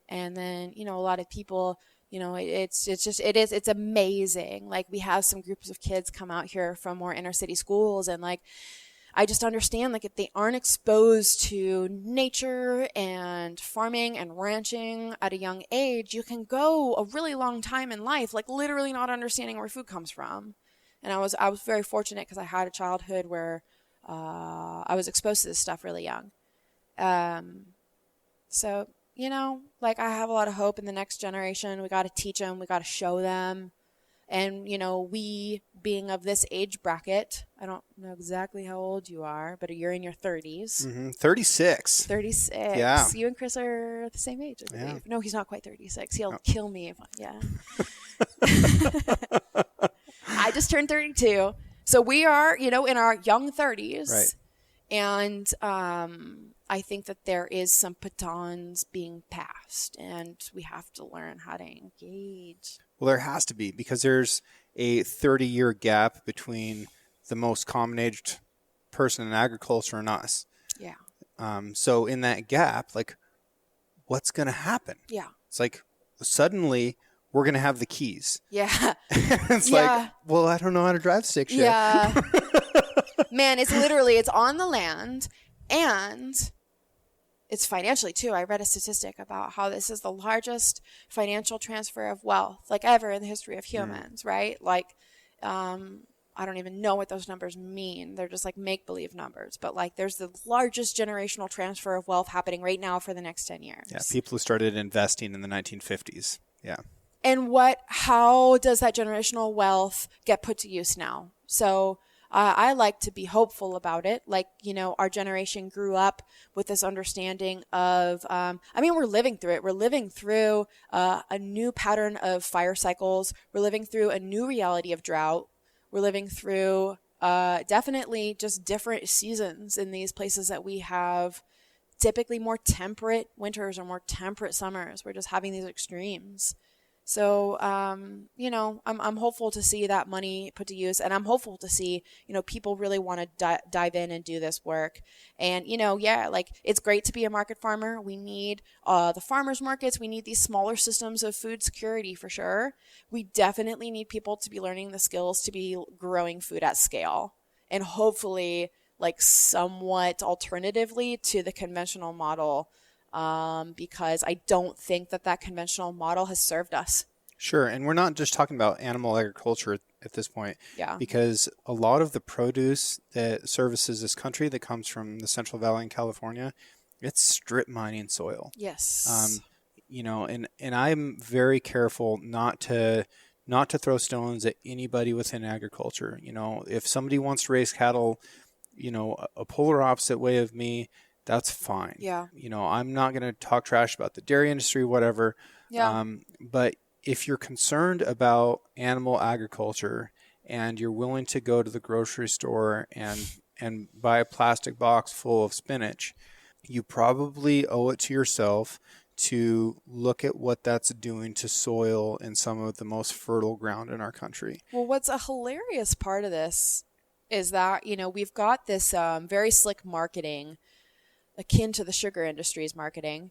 And then, a lot of people, it's amazing. We have some groups of kids come out here from more inner city schools, and I just understand if they aren't exposed to nature and farming and ranching at a young age, you can go a really long time in life, literally not understanding where food comes from. And I was very fortunate because I had a childhood where I was exposed to this stuff really young. So, I have a lot of hope in the next generation. We got to teach them. We got to show them. And, we being of this age bracket, I don't know exactly how old you are, but you're in your 30s. Mm-hmm. 36. 36. Yeah. You and Chris are the same age, I believe. Yeah. No, he's not quite 36. He'll kill me. Yeah. I just turned 32. So we are, in our young 30s. Right. And I think that there is some batons being passed, and we have to learn how to engage. Well, there has to be, because there's a 30-year gap between the most common-aged person in agriculture and us. Yeah. So in that gap, what's going to happen? Yeah. It's suddenly we're going to have the keys. Yeah. It's like, well, I don't know how to drive stick shift. Yeah. Man, it's on the land, and it's financially too. I read a statistic about how this is the largest financial transfer of wealth like ever in the history of humans, right? Like, I don't even know what those numbers mean. They're just like make-believe numbers. But like there's the largest generational transfer of wealth happening right now for the next 10 years. Yeah, people who started investing in the 1950s. Yeah. And how does that generational wealth get put to use now? So I like to be hopeful about it. Like, our generation grew up with this understanding of, we're living through it. We're living through a new pattern of fire cycles. We're living through a new reality of drought. We're living through definitely just different seasons in these places that we have typically more temperate winters or more temperate summers. We're just having these extremes. So, I'm hopeful to see that money put to use, and I'm hopeful to see, people really want to dive in and do this work. And, it's great to be a market farmer. We need the farmers markets. We need these smaller systems of food security for sure. We definitely need people to be learning the skills to be growing food at scale, and hopefully like somewhat alternatively to the conventional model. Because I don't think that conventional model has served us. Sure. And we're not just talking about animal agriculture at this point. Yeah. Because a lot of the produce that services this country that comes from the Central Valley in California, it's strip mining soil. Yes. And I'm very careful not to throw stones at anybody within agriculture. If somebody wants to raise cattle, a polar opposite way of me, that's fine. Yeah. I'm not going to talk trash about the dairy industry, whatever. Yeah. But if you're concerned about animal agriculture and you're willing to go to the grocery store and buy a plastic box full of spinach, you probably owe it to yourself to look at what that's doing to soil in some of the most fertile ground in our country. Well, what's a hilarious part of this is that, we've got this very slick marketing akin to the sugar industry's marketing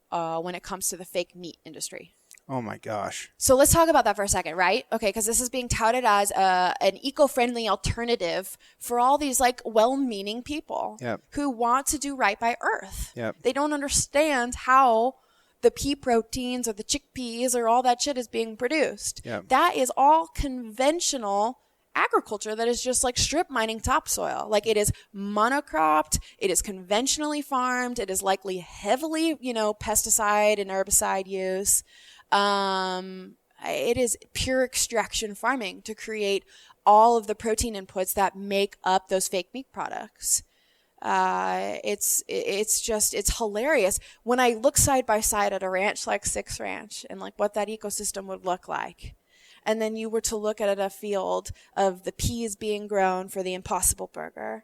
when it comes to the fake meat industry. Oh my gosh. So let's talk about that for a second, right? Okay, because this is being touted as an eco-friendly alternative for all these like well-meaning people who want to do right by Earth. Yep. They don't understand how the pea proteins or the chickpeas or all that shit is being produced. Yep. That is all conventional agriculture that is just like strip mining topsoil. Like it is monocropped, it is conventionally farmed, it is likely heavily, pesticide and herbicide use. It is pure extraction farming to create all of the protein inputs that make up those fake meat products. It's hilarious when I look side by side at a ranch like Six Ranch and like what that ecosystem would look like. And then you were to look at a field of the peas being grown for the Impossible Burger.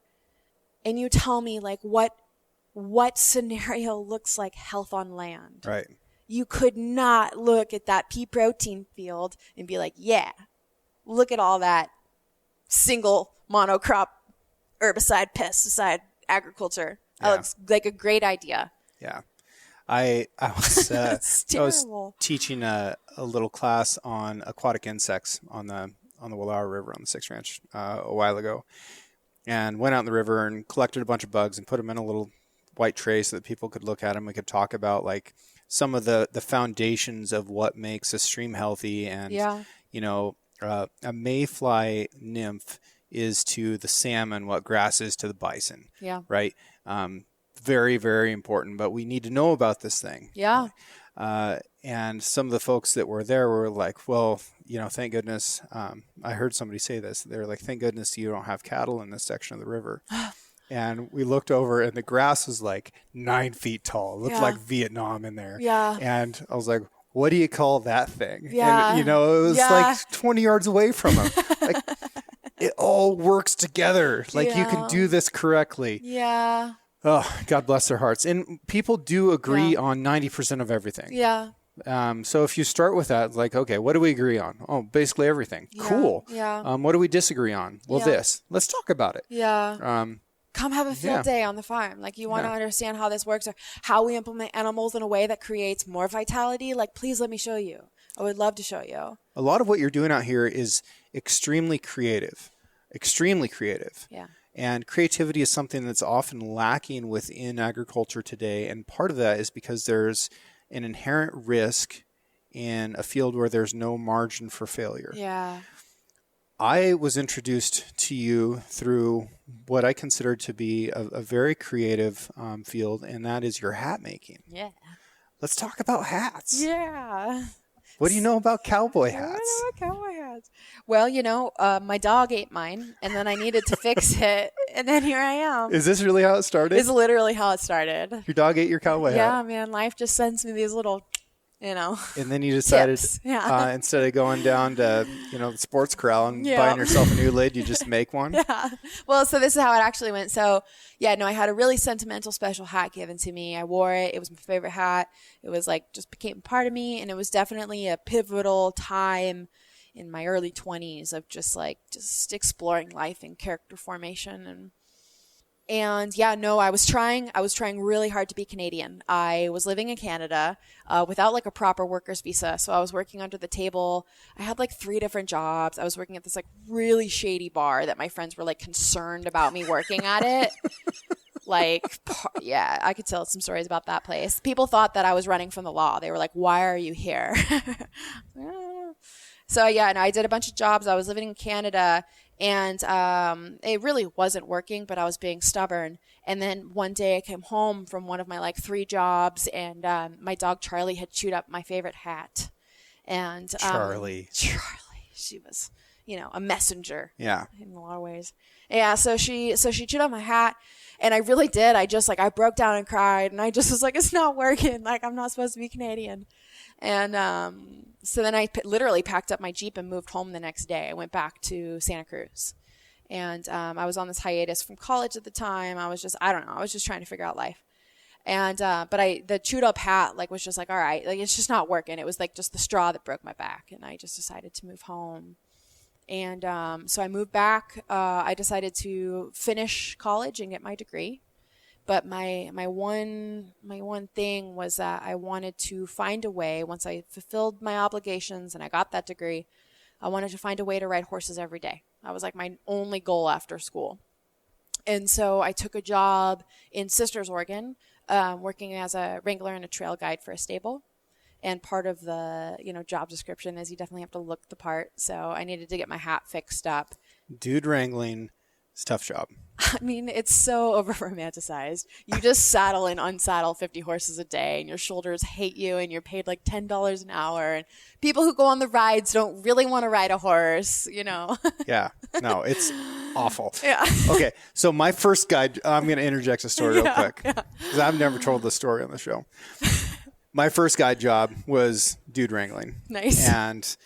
And you tell me like what scenario looks like health on land. Right. You could not look at that pea protein field and be like, yeah, look at all that single monocrop herbicide, pesticide agriculture. That looks like a great idea. Yeah. I was teaching a little class on aquatic insects on the Wallowa River on the Six Ranch a while ago, and went out in the river and collected a bunch of bugs and put them in a little white tray so that people could look at them. We could talk about like some of the foundations of what makes a stream healthy, and a mayfly nymph is to the salmon what grass is to the bison. Yeah. Right. Very, very important, but we need to know about this thing. Yeah. And some of the folks that were there were like, well, thank goodness. I heard somebody say this. They were like, thank goodness you don't have cattle in this section of the river. And we looked over and the grass was like 9 feet tall. It looked like Vietnam in there. Yeah. And I was like, what do you call that thing? Yeah. And, it was like 20 yards away from him. Like, it all works together. Like, you can do this correctly. Yeah. Oh, God bless their hearts. And people do agree on 90% of everything. Yeah. So if you start with that, like, okay, what do we agree on? Oh, basically everything. Yeah. Cool. Yeah. What do we disagree on? Well, this. Let's talk about it. Yeah. Come have a field day on the farm. Like, you want to understand how this works or how we implement animals in a way that creates more vitality. Like, please let me show you. I would love to show you. A lot of what you're doing out here is extremely creative. Yeah. And creativity is something that's often lacking within agriculture today. And part of that is because there's an inherent risk in a field where there's no margin for failure. Yeah. I was introduced to you through what I consider to be a very creative field, and that is your hat making. Yeah. Let's talk about hats. Yeah. What do you know about cowboy hats? I don't know about cowboy hats. Well, my dog ate mine, and then I needed to fix it, and then here I am. Is this really how it started? It's literally how it started. Your dog ate your cowboy hat? Yeah, man. Life just sends me these little, And then you decided, instead of going down to, the sports corral and buying yourself a new lid, you just make one? Yeah. Well, so this is how it actually went. So, I had a really sentimental special hat given to me. I wore it. It was my favorite hat. It was just became part of me. And it was definitely a pivotal time in my early 20s of just exploring life and character formation. And I was trying really hard to be Canadian. I was living in Canada without a proper worker's visa. So I was working under the table. I had 3 different jobs. I was working at this really shady bar that my friends were concerned about me working at it. I could tell some stories about that place. People thought that I was running from the law. They were like, "Why are you here?" So I did a bunch of jobs. I was living in Canada. And it really wasn't working, but I was being stubborn. And then one day I came home from one of my 3 jobs, and my dog Charlie had chewed up my favorite hat. And Charlie, she was, a messenger. Yeah. In a lot of ways. Yeah. So she chewed up my hat, and I really did. I just I broke down and cried, and I just was like, it's not working. I'm not supposed to be Canadian. And so then I literally packed up my Jeep and moved home the next day. I went back to Santa Cruz. And I was on this hiatus from college at the time. I was just trying to figure out life. And but the chewed up hat was just all right, it's just not working. It was just the straw that broke my back. And I just decided to move home. And so I moved back. I decided to finish college and get my degree. But my one thing was that I wanted to find a way, once I fulfilled my obligations and I got that degree, I wanted to find a way to ride horses every day. That was my only goal after school. And so I took a job in Sisters, Oregon, working as a wrangler and a trail guide for a stable. And part of the job description is you definitely have to look the part. So I needed to get my hat fixed up. Dude wrangling is a tough job. I mean, it's so over-romanticized. You just saddle and unsaddle 50 horses a day, and your shoulders hate you, and you're paid $10 an hour. And people who go on the rides don't really want to ride a horse, Yeah. No, it's awful. Yeah. Okay. So my first guide, I'm going to interject a story real quick, because I've never told this story on the show. My first guide job was dude wrangling. Nice. And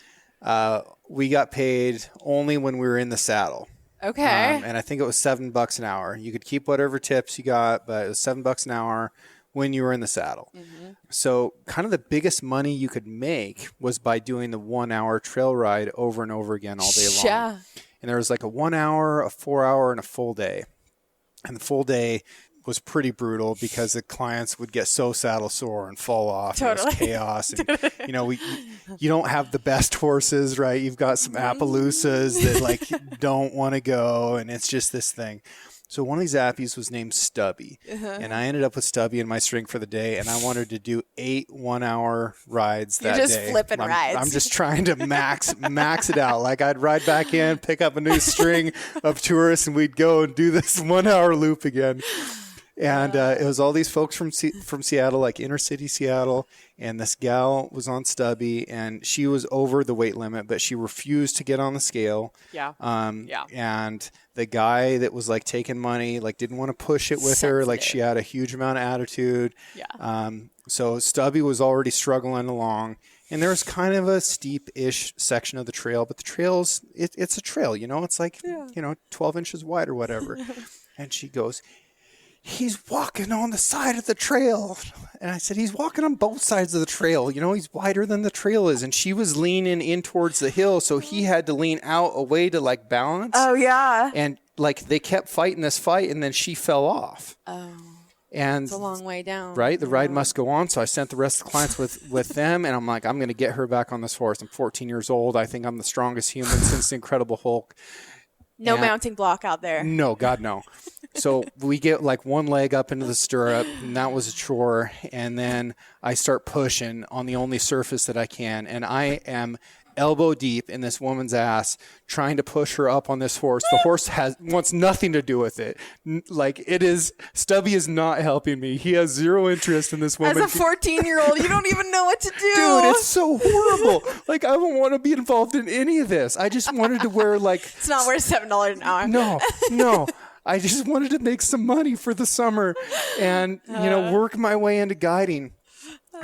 we got paid only when we were in the saddle. Okay. And I think it was $7 an hour. You could keep whatever tips you got, but it was $7 an hour when you were in the saddle. Mm-hmm. So kind of the biggest money you could make was by doing the 1 hour trail ride over and over again all day long. Yeah. And there was a 1 hour, a 4 hour, and a full day. And the full day was pretty brutal because the clients would get so saddle sore and fall off. Totally. It was chaos. And, you don't have the best horses, right? You've got some Appaloosas that don't want to go. And it's just this thing. So one of these Appies was named Stubby. Uh-huh. And I ended up with Stubby in my string for the day. And I wanted to do 8 1 hour rides that day. You're just flipping rides. I'm just trying to max it out. I'd ride back in, pick up a new string of tourists, and we'd go and do this 1 hour loop again. And it was all these folks from Seattle, inner city Seattle. And this gal was on Stubby, and she was over the weight limit, but she refused to get on the scale. Yeah. And the guy that was taking money, didn't want to push it with her. She had a huge amount of attitude. Yeah. So Stubby was already struggling along. And there was kind of a steep-ish section of the trail, but the trail's, it's a trail, it's 12 inches wide or whatever. And she goes, "He's walking on the side of the trail." And I said, "He's walking on both sides of the trail. He's wider than the trail is." And she was leaning in towards the hill, so he had to lean out away to balance. Oh, yeah. And they kept fighting this fight, and then she fell off. Oh. And it's a long way down. Right? The ride must go on. So I sent the rest of the clients with them, and I'm like, I'm going to get her back on this horse. I'm 14 years old. I think I'm the strongest human since the Incredible Hulk. No mounting block out there. No, God, no. So we get like one leg up into the stirrup, and that was a chore. And then I start pushing on the only surface that I can, and I am elbow deep in this woman's ass trying to push her up on this horse. The horse wants nothing to do with it. Like, it is, Stubby is not helping me. He has zero interest in this woman. As a 14-year-old, you don't even know what to do. Dude, it's so horrible. Like, I don't want to be involved in any of this. I just wanted to wear like... It's not worth $7 an hour. No. I just wanted to make some money for the summer and, work my way into guiding.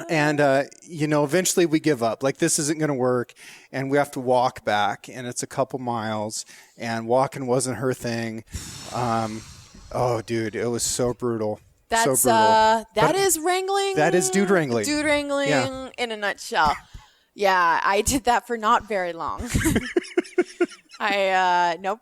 And, eventually we give up. Like, this isn't going to work. And we have to walk back. And it's a couple miles. And walking wasn't her thing. Oh, dude, it was so brutal. That is wrangling. That is dude wrangling. Dude wrangling in a nutshell. Yeah, I did that for not very long. Nope.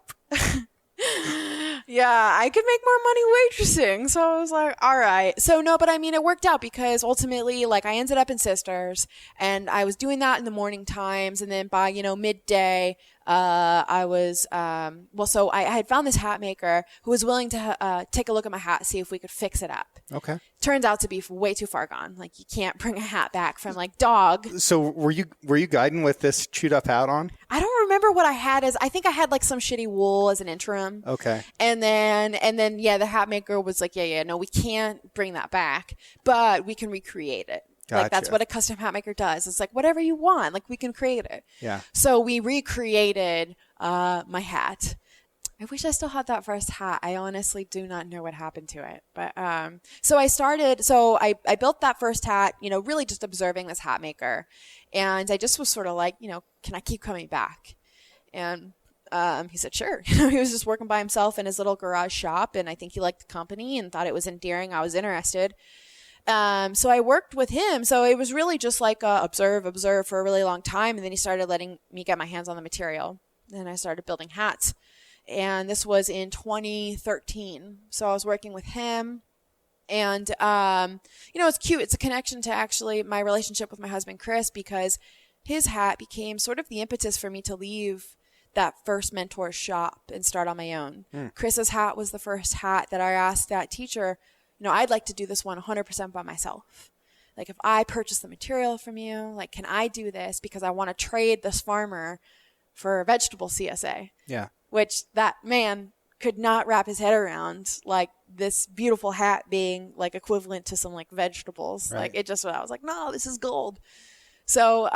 Yeah, I could make more money waitressing. So I was like, all right. So no, but I mean, it worked out because ultimately, like, I ended up in Sisters, and I was doing that in the morning times. And then by, midday, I was, so I had found this hat maker who was willing to take a look at my hat, see if we could fix it up. Okay. Turns out to be way too far gone. Like, you can't bring a hat back from like dog. So were you guiding with this chewed up hat on? I don't remember what I had I think I had like some shitty wool as an interim. Okay. And then yeah, the hat maker was like, no, we can't bring that back, but we can recreate it. Gotcha. Like, that's what a custom hat maker does. It's like, whatever you want, like, we can create it. Yeah. So we recreated my hat. I wish I still had that first hat. I honestly do not know what happened to it. But so I built that first hat, really just observing this hat maker. And I just was sort of like, can I keep coming back? And he said, sure. He was just working by himself in his little garage shop. And I think he liked the company and thought it was endearing. I was interested. So I worked with him. So it was really just like observe for a really long time. And then he started letting me get my hands on the material. Then I started building hats. And this was in 2013. So I was working with him. And, it's cute. It's a connection to actually my relationship with my husband, Chris, because his hat became sort of the impetus for me to leave that first mentor's shop and start on my own. Chris's hat was the first hat that I asked that teacher, I'd like to do this one 100% by myself. Like, if I purchase the material from you, like, can I do this? Because I want to trade this farmer for vegetable CSA. Yeah. Which that man could not wrap his head around, like, this beautiful hat being like equivalent to some like vegetables. Right. Like, I was like, no, this is gold. So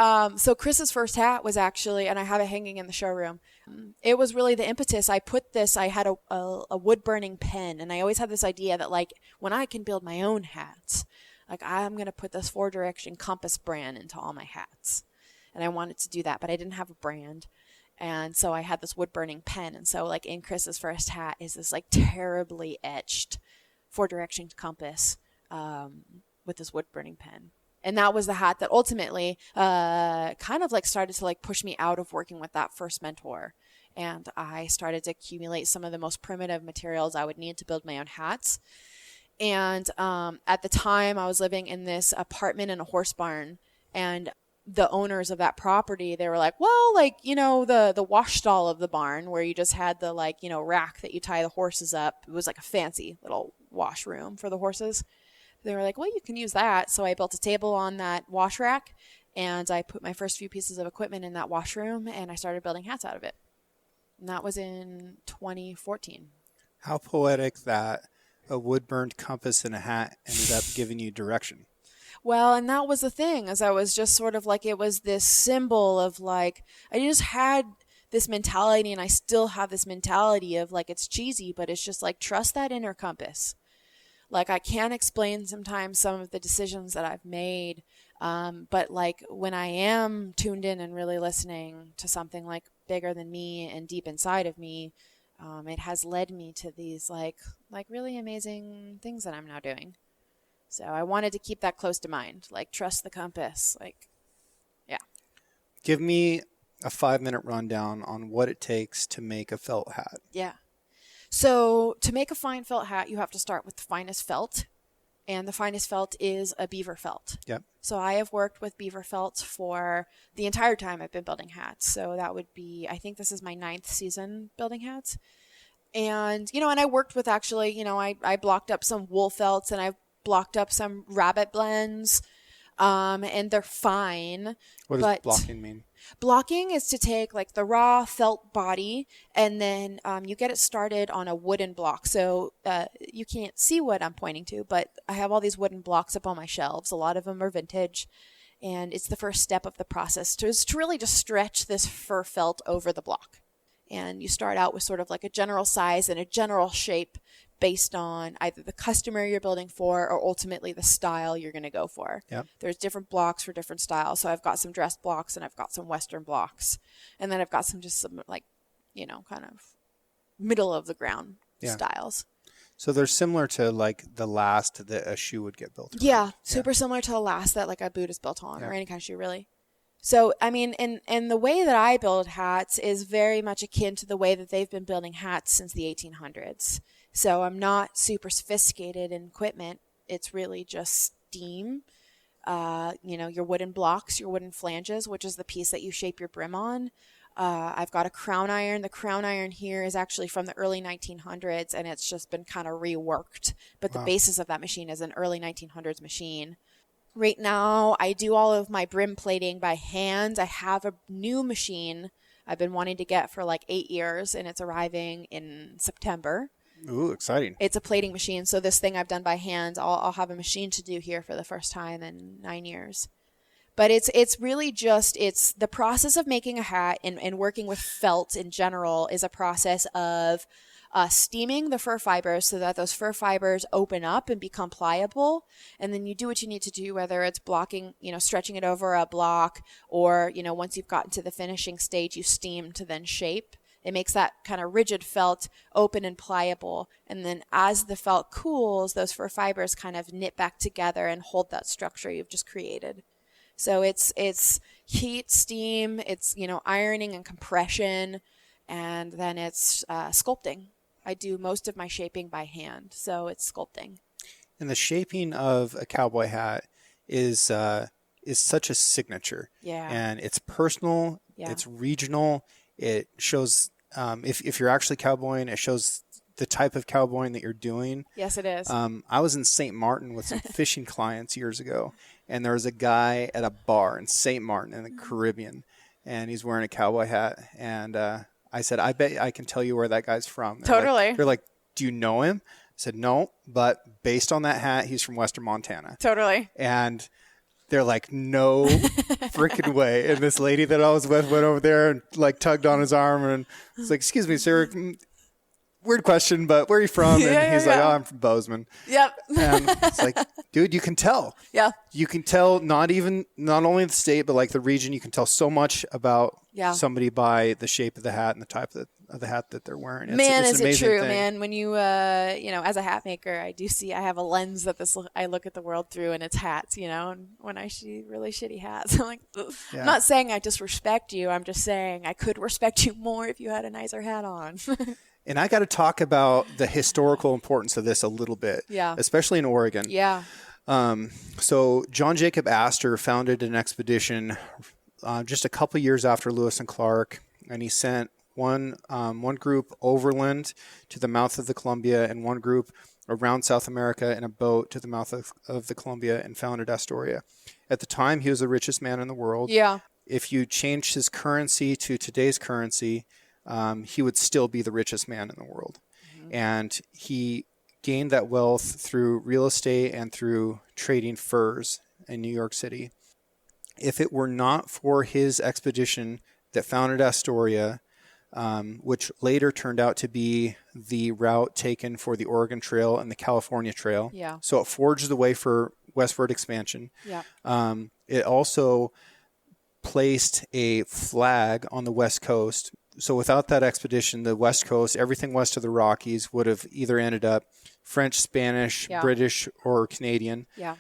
Chris's first hat was actually, and I have it hanging in the showroom. It was really the impetus. I had a wood burning pen, and I always had this idea that, like, when I can build my own hats, like, I'm going to put this 4-direction compass brand into all my hats. And I wanted to do that, but I didn't have a brand. And so I had this wood burning pen. And so, like, in Chris's first hat is this like terribly etched 4-direction compass, with this wood burning pen. And that was the hat that ultimately kind of like started to like push me out of working with that first mentor. And I started to accumulate some of the most primitive materials I would need to build my own hats. And at the time, I was living in this apartment in a horse barn. And the owners of that property, they were like, well, like, the wash stall of the barn where you just had the, like, rack that you tie the horses up. It was like a fancy little wash room for the horses. They were like, well, you can use that. So I built a table on that wash rack, and I put my first few pieces of equipment in that wash room, and I started building hats out of it. And that was in 2014. How poetic that a wood-burned compass in a hat ended up giving you direction. Well, and that was the thing, as I was just sort of like, it was this symbol of like, I just had this mentality, and I still have this mentality of like, it's cheesy, but it's just like, trust that inner compass. Like, I can't explain sometimes some of the decisions that I've made, but like, when I am tuned in and really listening to something like bigger than me and deep inside of me, it has led me to these like really amazing things that I'm now doing. So I wanted to keep that close to mind, like, trust the compass, like, yeah. Give me a 5-minute rundown on what it takes to make a felt hat. Yeah. So to make a fine felt hat, you have to start with the finest felt. and the finest felt is a beaver felt. Yep. So I have worked with beaver felts for the entire time I've been building hats. So that would be, I think this is my 9th season building hats. And, you know, and I worked with actually, you know, I blocked up some wool felts and I've blocked up some rabbit blends, and they're fine. What does blocking mean? Blocking is to take like the raw felt body and then you get it started on a wooden block. So you can't see what I'm pointing to, but I have all these wooden blocks up on my shelves. A lot of them are vintage, and it's the first step of the process to really just stretch this fur felt over the block. And you start out with sort of like a general size and a general shape based on either the customer you're building for or ultimately the style you're going to go for. Yep. There's different blocks for different styles. So I've got some dress blocks and I've got some Western blocks. And then I've got some like, you know, kind of middle of the ground styles. So they're similar to like the last that a shoe would get built around. Yeah, super similar to the last that like a boot is built on or any kind of shoe really. So, I mean, and the way that I build hats is very much akin to the way that they've been building hats since the 1800s. So I'm not super sophisticated in equipment. It's really just steam, you know, your wooden blocks, your wooden flanges, which is the piece that you shape your brim on. I've got a crown iron. The crown iron here is actually from the early 1900s, and it's just been kind of reworked. But the basis of that machine is an early 1900s machine. Right now, I do all of my brim plating by hand. I have a new machine I've been wanting to get for like 8 years, and it's arriving in September. Ooh, exciting. It's a plating machine. So this thing I've done by hand, I'll have a machine to do here for the first time in 9 years. But it's really just, it's the process of making a hat and working with felt in general is a process of steaming the fur fibers so that those fur fibers open up and become pliable. And then you do what you need to do, whether it's blocking, you know, stretching it over a block, or, you know, once you've gotten to the finishing stage, you steam to then shape. It makes that kind of rigid felt open and pliable. And then as the felt cools, those fur fibers kind of knit back together and hold that structure you've just created. So it's heat, steam, it's, you know, ironing and compression, and then it's sculpting. I do most of my shaping by hand, so it's sculpting. And the shaping of a cowboy hat is such a signature. Yeah. And it's personal. Yeah. It's regional. It shows if you're actually cowboying, it shows the type of cowboying that you're doing. Yes, it is. I was in St. Martin with some fishing clients years ago, and there was a guy at a bar in St. Martin in the Caribbean, and he's wearing a cowboy hat, and I said, I bet I can tell you where that guy's from. Totally. They're like, do you know him? I said, no, but based on that hat, he's from Western Montana. Totally. And they're like, no freaking way. And this lady that I was with went over there and like tugged on his arm and was like, excuse me, sir. Weird question, but where are you from? And he's like, oh, I'm from Bozeman. Yep. And it's like, dude, you can tell. Yeah. You can tell not only the state, but like the region. You can tell so much about somebody by the shape of the hat and the type of the hat that they're wearing. It's it true, thing. Man. When you, you know, as a hat maker, I have a lens that I look at the world through, and it's hats, you know, and when I see really shitty hats, I'm like, I'm not saying I disrespect you. I'm just saying I could respect you more if you had a nicer hat on. And I got to talk about the historical importance of this a little bit, especially in Oregon. Yeah. So John Jacob Astor founded an expedition just a couple years after Lewis and Clark, and he sent one group overland to the mouth of the Columbia and one group around South America in a boat to the mouth of the Columbia and founded Astoria. At the time, he was the richest man in the world. Yeah. If you changed his currency to today's currency, he would still be the richest man in the world. Mm-hmm. And he gained that wealth through real estate and through trading furs in New York City. If it were not for his expedition that founded Astoria, which later turned out to be the route taken for the Oregon Trail and the California Trail. Yeah. So it forged the way for westward expansion. Yeah. It also placed a flag on the West Coast. So without that expedition, the West Coast, everything west of the Rockies would have either ended up French, Spanish, British, or Canadian. Yeah.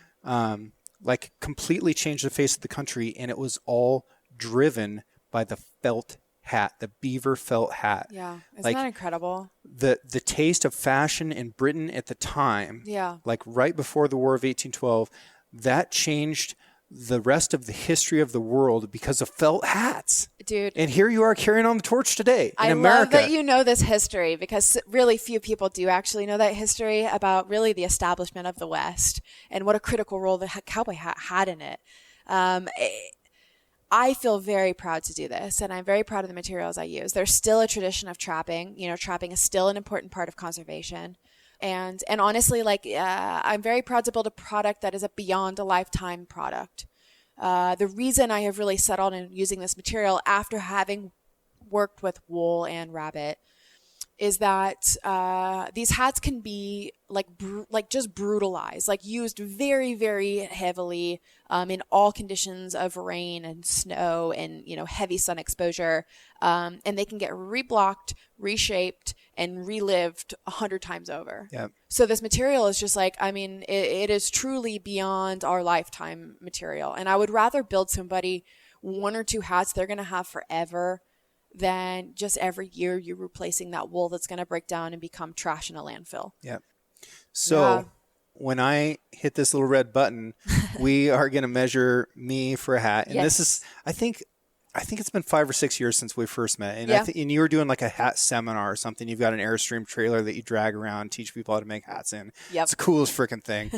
Like completely changed the face of the country, and it was all driven by the felt hat, the beaver felt hat. Yeah. Isn't like, that incredible? The taste of fashion in Britain at the time, like right before the War of 1812, that changed the rest of the history of the world because of felt hats. Dude. And here you are carrying on the torch today in America. I love that you know this history, because really few people do actually know that history about really the establishment of the West and what a critical role the cowboy hat had in it. I feel very proud to do this, and I'm very proud of the materials I use. There's still a tradition of trapping. You know, trapping is still an important part of conservation. And honestly, I'm very proud to build a product that is a beyond a lifetime product. The reason I have really settled on using this material after having worked with wool and rabbit is that these hats can be just brutalized, like used very, very heavily in all conditions of rain and snow and, heavy sun exposure. And they can get reblocked, reshaped, and relived 100 times over. Yep. So this material is just it is truly beyond our lifetime material. And I would rather build somebody 1 or 2 hats they're going to have forever than just every year you're replacing that wool that's going to break down and become trash in a landfill. Yep. So when I hit this little red button, we are going to measure me for a hat. And this is, I think it's been 5 or 6 years since we first met. And and you were doing like a hat seminar or something. You've got an Airstream trailer that you drag around, teach people how to make hats in. Yep. It's the coolest freaking thing.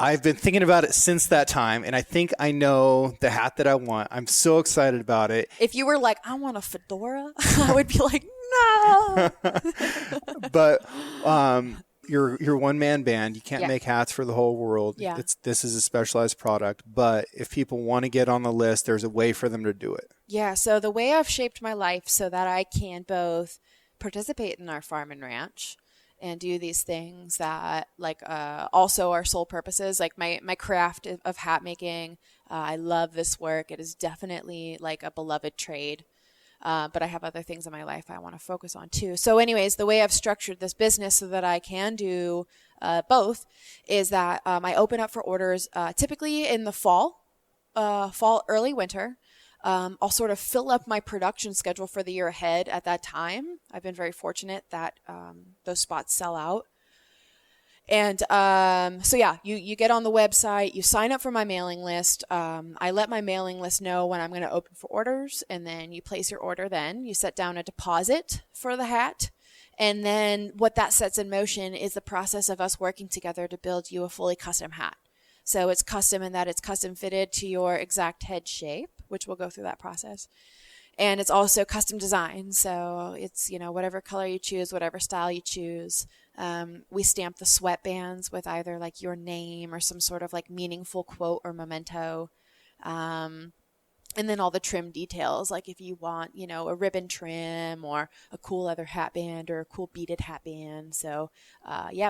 I've been thinking about it since that time, and I think I know the hat that I want. I'm so excited about it. If you were like, I want a fedora, I would be like, no. But you're one-man band. You can't make hats for the whole world. Yeah. This is a specialized product. But if people want to get on the list, there's a way for them to do it. Yeah. So the way I've shaped my life so that I can both participate in our farm and ranch and do these things that also are sole purposes, like my craft of hat making. I love this work. It is definitely like a beloved trade. But I have other things in my life I want to focus on too. So anyways, the way I've structured this business so that I can do both is that I open up for orders typically in the fall, early winter. I'll sort of fill up my production schedule for the year ahead at that time. I've been very fortunate that those spots sell out. And you get on the website, you sign up for my mailing list. I let my mailing list know when I'm going to open for orders, and then you place your order then. You set down a deposit for the hat. And then what that sets in motion is the process of us working together to build you a fully custom hat. So it's custom in that it's custom fitted to your exact head shape, which we'll go through that process. And it's also custom design. So it's, whatever color you choose, whatever style you choose. We stamp the sweatbands with either like your name or some sort of like meaningful quote or memento. And then all the trim details, like if you want, a ribbon trim or a cool leather hat band or a cool beaded hat band. So,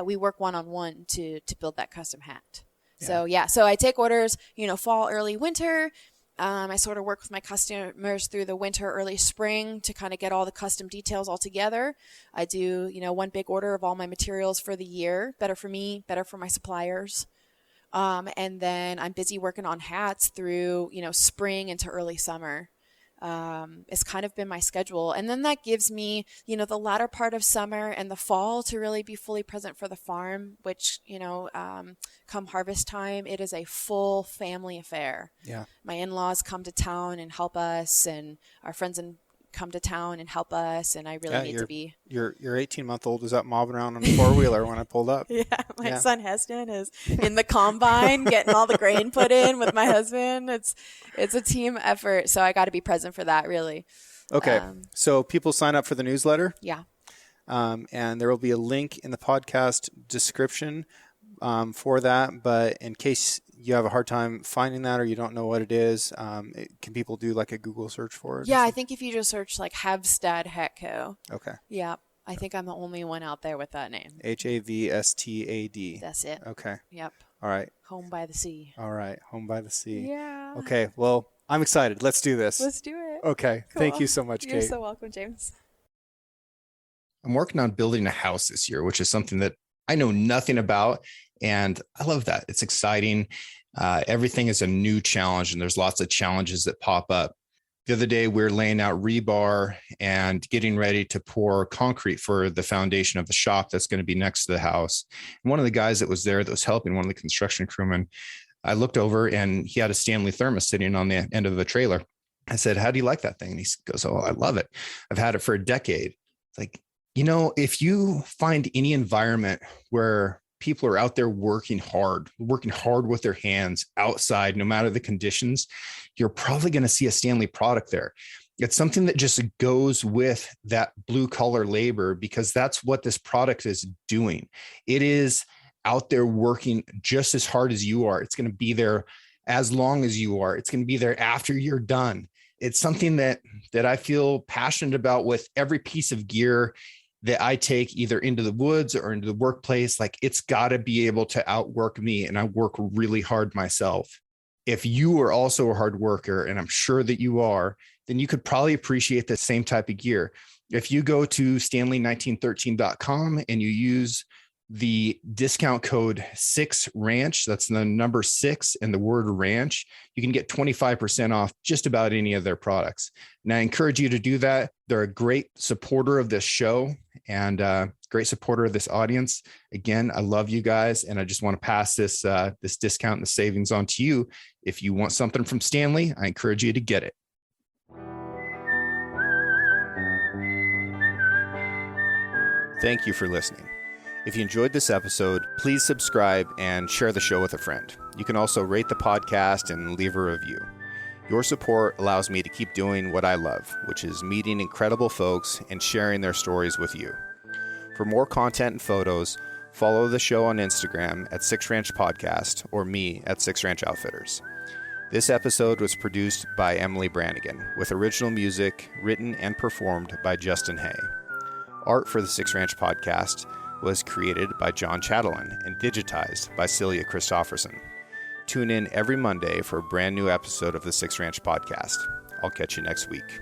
we work one-on-one to build that custom hat. Yeah. So I take orders, fall, early winter. I sort of work with my customers through the winter, early spring to kind of get all the custom details all together. I do, one big order of all my materials for the year. Better for me, better for my suppliers. And then I'm busy working on hats through, spring into early summer. It's kind of been my schedule. And then that gives me, the latter part of summer and the fall to really be fully present for the farm, which, come harvest time, it is a full family affair. Yeah. My in-laws come to town and help us, and our friends come to town and help us, and I really need to be. Your 18-month-old was up mobbing around on a four-wheeler when I pulled up. Yeah, my son Heston is in the combine getting all the grain put in with my husband. It's a team effort, so I got to be present for that, really. Okay, so people sign up for the newsletter. Yeah. And there will be a link in the podcast description for that, but in case you have a hard time finding that or you don't know what it is, can people do like a Google search for it? Yeah, I think if you just search like Havstad Hat Co. Okay. Yeah, I think I'm the only one out there with that name. Havstad. That's it. Okay. Yep. All right. Home by the sea. All right. Home by the sea. Yeah. Okay. Well, I'm excited. Let's do this. Let's do it. Okay. Cool. Thank you so much, Kate. You're so welcome, James. I'm working on building a house this year, which is something that I know nothing about. And I love that. It's exciting. Everything is a new challenge, and there's lots of challenges that pop up. The other day, we were laying out rebar and getting ready to pour concrete for the foundation of the shop that's going to be next to the house. And one of the guys that was there that was helping, one of the construction crewmen, I looked over and he had a Stanley thermos sitting on the end of the trailer. I said, "How do you like that thing?" And he goes, "Oh, I love it. I've had it for a decade." It's like, if you find any environment where people are out there working hard with their hands outside, no matter the conditions, you're probably going to see a Stanley product there. It's something that just goes with that blue collar labor, because that's what this product is doing. It is out there working just as hard as you are. It's going to be there as long as you are. It's going to be there after you're done. It's something that I feel passionate about with every piece of gear that I take either into the woods or into the workplace. Like, it's got to be able to outwork me, and I work really hard myself. If you are also a hard worker, and I'm sure that you are, then you could probably appreciate the same type of gear. If you go to stanley1913.com and you use the discount code 6RANCH, that's the number 6 and the word ranch, you can get 25% off just about any of their products. And I encourage you to do that. They're a great supporter of this show and great supporter of this audience. Again, I love you guys, and I just want to pass this discount and the savings on to you. If you want something from Stanley, I encourage you to get it. Thank you for listening. If you enjoyed this episode, please subscribe and share the show with a friend. You can also rate the podcast and leave a review. Your support allows me to keep doing what I love, which is meeting incredible folks and sharing their stories with you. For more content and photos, follow the show on Instagram at 6Ranch Podcast or me at 6Ranch Outfitters. This episode was produced by Emily Brannigan, with original music written and performed by Justin Hay. Art for the 6Ranch Podcast was created by John Chatelain and digitized by Celia Christofferson. Tune in every Monday for a brand new episode of the 6Ranch Podcast. I'll catch you next week.